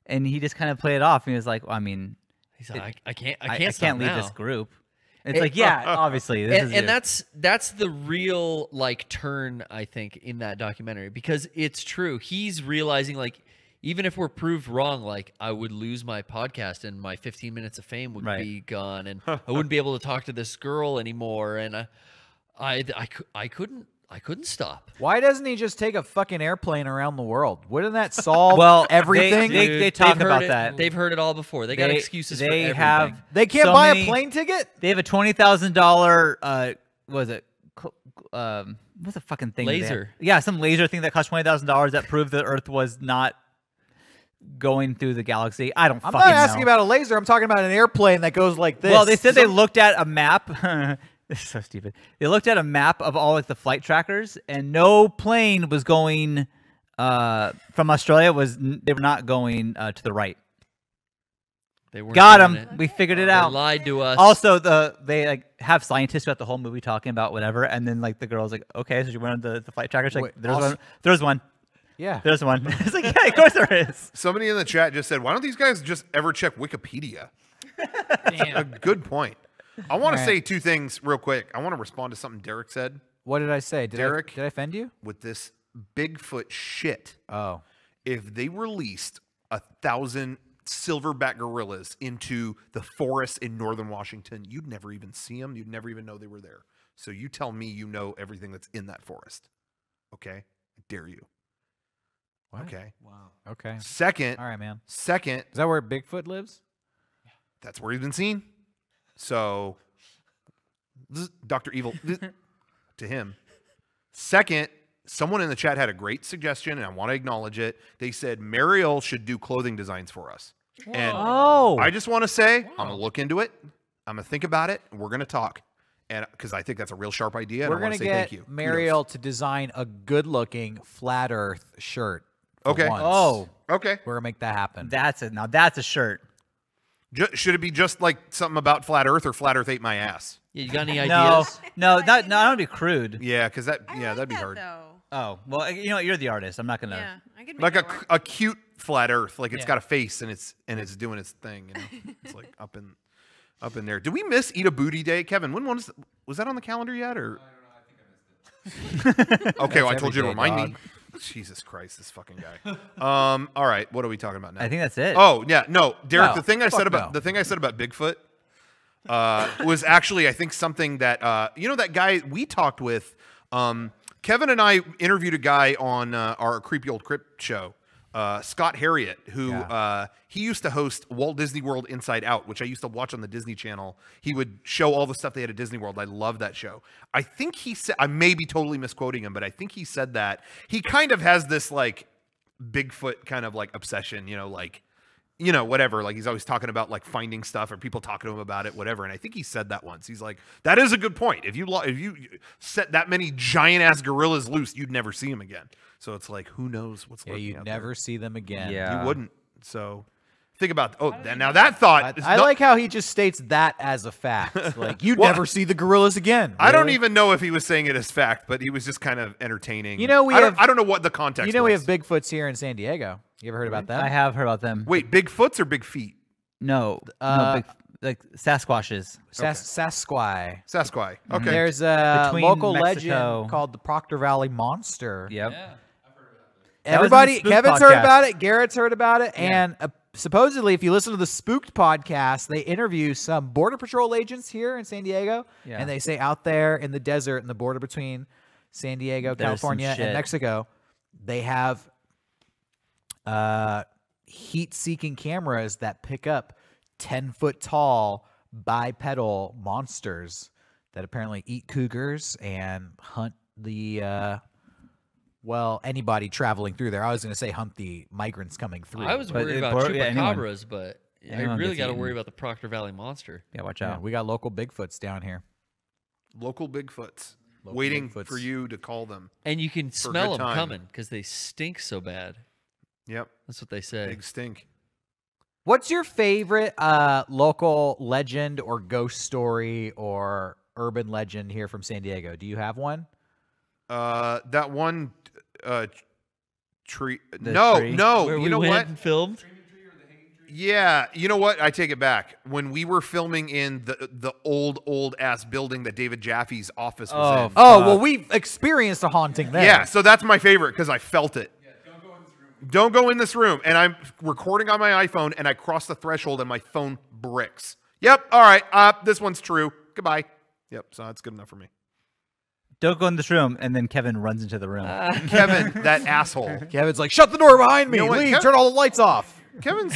And he just kind of played it off. And he was like, well, "I mean, He's like, I can't leave now. this group." It's like, yeah, obviously, this is And that's the real like turn I think in that documentary, because it's true. He's realizing like, even if we're proved wrong, like I would lose my podcast and my 15 minutes of fame would Right. be gone, and I wouldn't be able to talk to this girl anymore, and I couldn't stop. Why doesn't he just take a fucking airplane around the world? Wouldn't that solve Well, everything? they talk They've heard about it- that. They've heard it all before. They got excuses. for They everything. have. They can't so buy many- a plane ticket? They have a $20,000. Was it? What's the fucking thing? they Laser. had? Yeah, some laser thing that cost $20,000 that proved the Earth was not going through the galaxy. I don't I'm fucking not know. asking about a laser. I'm talking about an airplane that goes like this. Well, they said they looked at a map. This is so stupid. They looked at a map of all like the flight trackers, and no plane was going from Australia. They were not going to the right. They weren't Got doing them. it. We figured it They out. lied to us. Also, they like have scientists throughout the whole movie talking about whatever, and then like the girl's like, "Okay, so you went on the flight tracker." She's like, Wait, "There's also- one. There's one. Yeah. There's one." It's like, yeah, of course there is. Somebody in the chat just said, why don't these guys just ever check Wikipedia? A Damn. good point. I want to All say right. two things real quick. I want to respond to something Derrick said What did I say? Derrick? Did I offend you? with this Bigfoot shit. Oh. If they released 1,000 silverback gorillas into the forest in northern Washington, you'd never even see them. You'd never even know they were there. So you tell me you know everything that's in that forest. Okay? I dare you. What? Okay. Wow. Okay. Second, All right, man. second, Is that where Bigfoot lives? that's where he's been seen. So, Dr. Evil to him. Second, someone in the chat had a great suggestion, and I want to acknowledge it. They said Mariel should do clothing designs for us. And Oh, I just want to say, I'm going to look into it. I'm going to think about it, and we're going to talk. And because I think that's a real sharp idea, and We're I want going to to say thank get you. Mariel to design a good-looking flat Earth shirt. for Okay. once. oh, Okay. We're going to make that happen. that's a shirt. Should it be just like something about flat Earth or flat Earth ate my ass? Yeah, you got any No, ideas? no, I don't want to be crude. Yeah, because that, I yeah, like that'd be that, hard. Though. Oh, well, you know, you're the artist. I'm not gonna. Yeah, I could make Like that work. a cute flat Earth, like it's Yeah. got a face and it's doing its thing. You know, it's like up in there. Did we miss Eat a Booty Day, Kevin? When was that on the calendar yet? Or I don't know. I think I missed it. Okay, well, I That's told you to every day, remind me. Jesus Christ, this fucking guy. All right, what are we talking about now? I think that's it. Oh yeah, no, Derrick. No, the thing I fuck said about no. the thing I said about Bigfoot was actually, I think, something that you know, that guy we talked with. Kevin and I interviewed a guy on our Creepy Old Crypt show, Scott Harriet, who he used to host Walt Disney World Inside Out, which I used to watch on the Disney Channel. He would show all the stuff they had at Disney World. I love that show. I think he said, I may be totally misquoting him, but I think he said that he kind of has this like Bigfoot kind of like obsession, you know, like, you know, whatever. Like he's always talking about like finding stuff or people talking to him about it, whatever. And I think he said that once. He's like, that is a good point. If you set that many giant ass gorillas loose, you'd never see them again. So it's like, who knows what's Yeah, lurking you'd out never see them again. Yeah. there. You wouldn't. So Think about now that thought. I like how he just states that as a fact. Like you never see the gorillas again. I don't even know if he was saying it as fact, but he was just kind of entertaining. You know, I don't know what the context. You know, was. we have Bigfoots here in San Diego. You ever heard about that? I have heard about them. Wait, Bigfoots or big feet? No, no, like Sasquatches. Sasquai. Sasquai. Okay. There's a Between local Mexico. legend called the Proctor Valley Monster. Yep. Yeah. Everybody, Spook Kevin's heard podcast. about it. Garrett's heard about it. And supposedly, if you listen to the Spooked podcast, they interview some Border Patrol agents here in San Diego. Yeah. And they say out there in the desert, in the border between San Diego, There's some California, and shit. Mexico, they have heat-seeking cameras that pick up 10-foot tall bipedal monsters that apparently eat cougars and hunt the anybody traveling through there. I was going to say hunt the migrants coming through. I was But worried it about bur- yeah, anyone- chupacabras, but I anyone really gets got to eaten. worry about the Proctor Valley Monster. Yeah, watch Yeah, out. we got local Bigfoots down here. Local Bigfoots Local waiting Bigfoots. for you to call them. And you can a smell good them time. coming because they stink so bad. Yep. That's what they say. Big stink. What's your favorite local legend or ghost story or urban legend here from San Diego? Do you have one? That one tree. The No, tree? no. Where You we know went what? and filmed. Yeah, you know what? I take it back. When we were filming in the old ass building that David Jaffe's office was in. Oh, well, we've experienced a haunting there. Yeah, so that's my favorite because I felt it. Don't go in this room. And I'm recording on my iPhone, and I cross the threshold, and my phone bricks. Yep. All right. This one's true. Goodbye. Yep. So that's good enough for me. Don't go in this room, and then Kevin runs into the room. Kevin, that asshole. Kevin's like, shut the door behind me. You know what, Leave. Turn all the lights off. Kevin's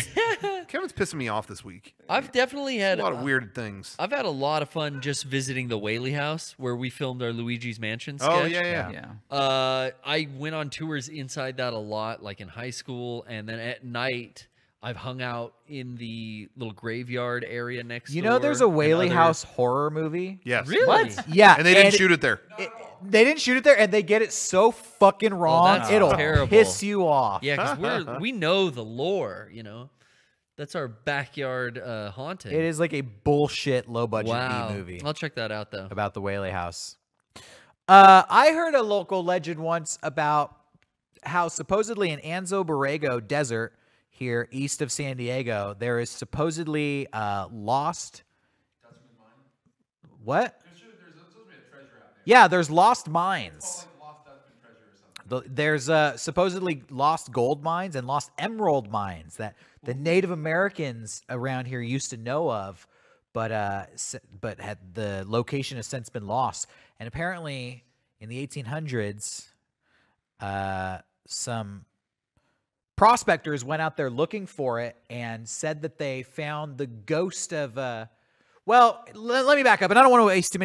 pissing me off this week. I've definitely had A lot of weird things. I've had a lot of fun just visiting the Whaley house where we filmed our Luigi's Mansion sketch. Oh yeah. Yeah. I went on tours inside that a lot, like in high school, and then at night I've hung out in the little graveyard area next door. You know, there's a and Whaley other- House horror movie. Yes. Really? What? Yeah. And they didn't shoot it there. They didn't shoot it there, and they get it so fucking wrong. that's It'll terrible. piss you off. Yeah, because we know the lore, you know. That's our backyard haunting. It is like a bullshit low budget Wow. B movie I'll check that out though. about the Whaley House. I heard a local legend once about how supposedly in Anzo Borrego Desert here east of San Diego, there is supposedly lost. What? Yeah, there's lost mines. There's supposedly lost gold mines and lost emerald mines that the Native Americans around here used to know of, but had the location has since been lost. And apparently, in the 1800s, some prospectors went out there looking for it and said that they found the ghost of well, let me back up, and I don't want to waste too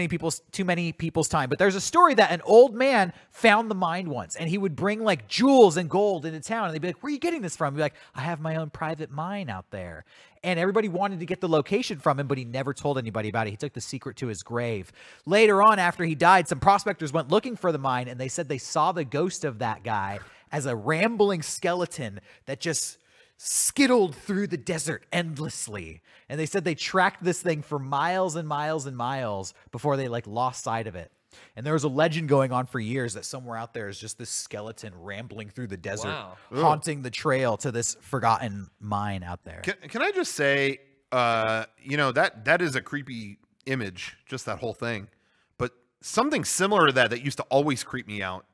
many people's time, but there's a story that an old man found the mine once, and he would bring like jewels and gold into town, and they'd be like, "Where are you getting this from?" He'd be like, "I have my own private mine out there." And everybody wanted to get the location from him, but he never told anybody about it. He took the secret to his grave. Later on, after he died, some prospectors went looking for the mine, and they said they saw the ghost of that guy as a rambling skeleton that just skittled through the desert endlessly. And they said they tracked this thing for miles and miles and miles before they like lost sight of it. And there was a legend going on for years that somewhere out there is just this skeleton rambling through the desert, Wow. haunting the trail to this forgotten mine out there. Can I just say, you know, that is a creepy image, just that whole thing. But something similar to that used to always creep me out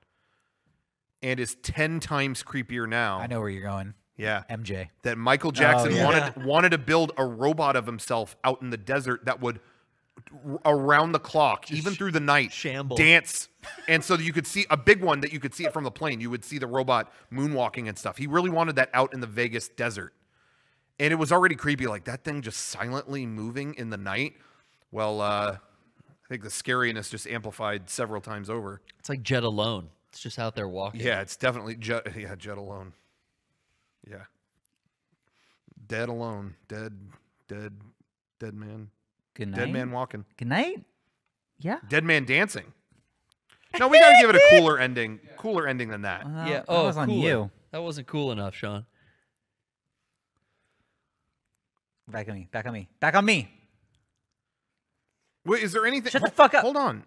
and is 10 times creepier now. I know where you're going. Yeah. MJ. That Michael Jackson yeah. wanted to build a robot of himself out in the desert that would around the clock, even through the night, shamble. dance. And so you could see a big one that you could see it from the plane. You would see the robot moonwalking and stuff. He really wanted that out in the Vegas desert. And it was already creepy, like that thing just silently moving in the night. Well, I think the scariness just amplified several times over. It's like Jet Alone. It's just out there walking. Yeah, it's definitely Jet Alone. Yeah. Dead alone. Dead man. Good night. Dead man walking. Good night. Yeah. Dead man dancing. No, we gotta give it a cooler ending. Cooler ending than that. Yeah. That was on cooler. you. That wasn't cool enough, Sean. Back on me. Back on me. Back on me. Wait, is there anything? Shut the fuck up. Hold on.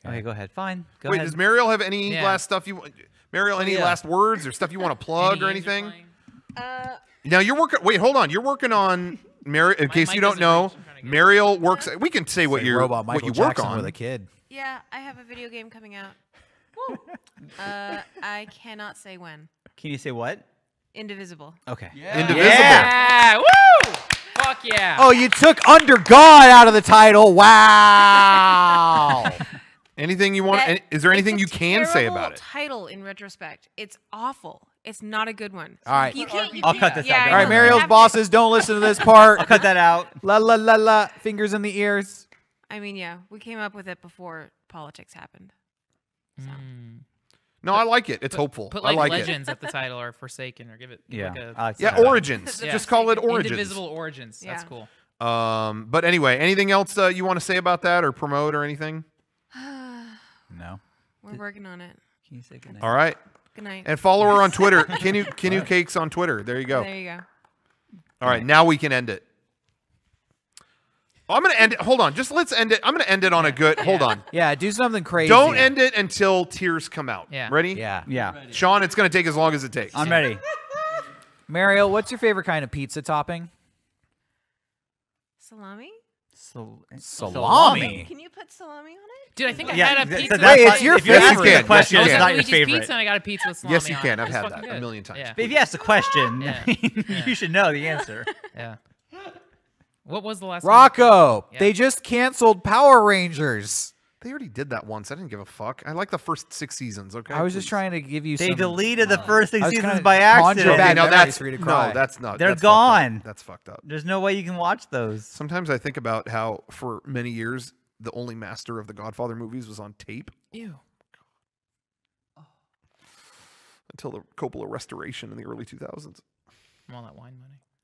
Okay, go ahead. Fine. Go Wait, ahead. does Mariel have any Yeah. last stuff you want? Mariel, any last words or stuff you want to plug or Any games you're anything? playing? Now you're working. Wait, hold on. You're working on Mariel. In case mic you don't doesn't know, reach. I'm trying to get Mariel works. We can say what Say you robot what Michael you work Jackson on. with a kid. Yeah, I have a video game coming out. I cannot say when. Can you say what? Indivisible. Okay. Indivisible. Yeah. Woo! Fuck yeah. Oh, you took Under God out of the title. Wow. Anything you want? Is there anything you It's a can say terrible about it? Title in retrospect, it's awful. It's not a good one. All right. You can't. I'll cut this out. I All right, know. Mariel's You have to- bosses, don't listen to this part. I'll cut that out. La la la la. Fingers in the ears. I mean, yeah, we came up with it before politics happened. So. No, I like it. It's hopeful. Put I like like Legends at the title or Forsaken or give it. Yeah. Like a, I like it. Yeah, that. Origins. Yeah. Just call it Origins. Indivisible Origins. That's Yeah. cool. But anyway, anything else you want to say about that or promote or anything? No. We're working on it. Can you say goodnight? All right. Good night. And follow her on Twitter. Kinu Cakes on Twitter. There you go. There you go. All right, now we can end it. Oh, I'm going to end it. Hold on. Just let's end it. I'm going to end it on a good. Hold on. Yeah, do something crazy. Don't end it until tears come out. Yeah. Ready? Yeah. Yeah. Sean, it's going to take as long as it takes. I'm ready. Mariel, what's your favorite kind of pizza topping? Salami? Salami. Can you put salami on it? Dude, I think I Yeah, had a so pizza. that's Wait, not- it's your if you're favorite. asking the Yes, question, you it's can. not your Luigi's favorite. Pizza and I got a pizza with salami Yes, you on can. it. I've It's had fucking that good. a million times. Yeah. But if you ask the question, Yeah. you should know the answer. Yeah. What was the last one? Rocco. Yeah. They just canceled Power Rangers. They already did that once. I didn't give a fuck. I like the first 6 seasons, okay? I was just Please. trying to give you They some... deleted the first 6 I was seasons kinda by conjure accident. bad no, memories that's for you to cry. no, that's not. They're that's fucked up. gone. That's fucked up. There's no way you can watch those. Sometimes I think about how for many years the only master of the Godfather movies was on tape Ew. until the Coppola restoration in the early 2000s. I'm on that wine money.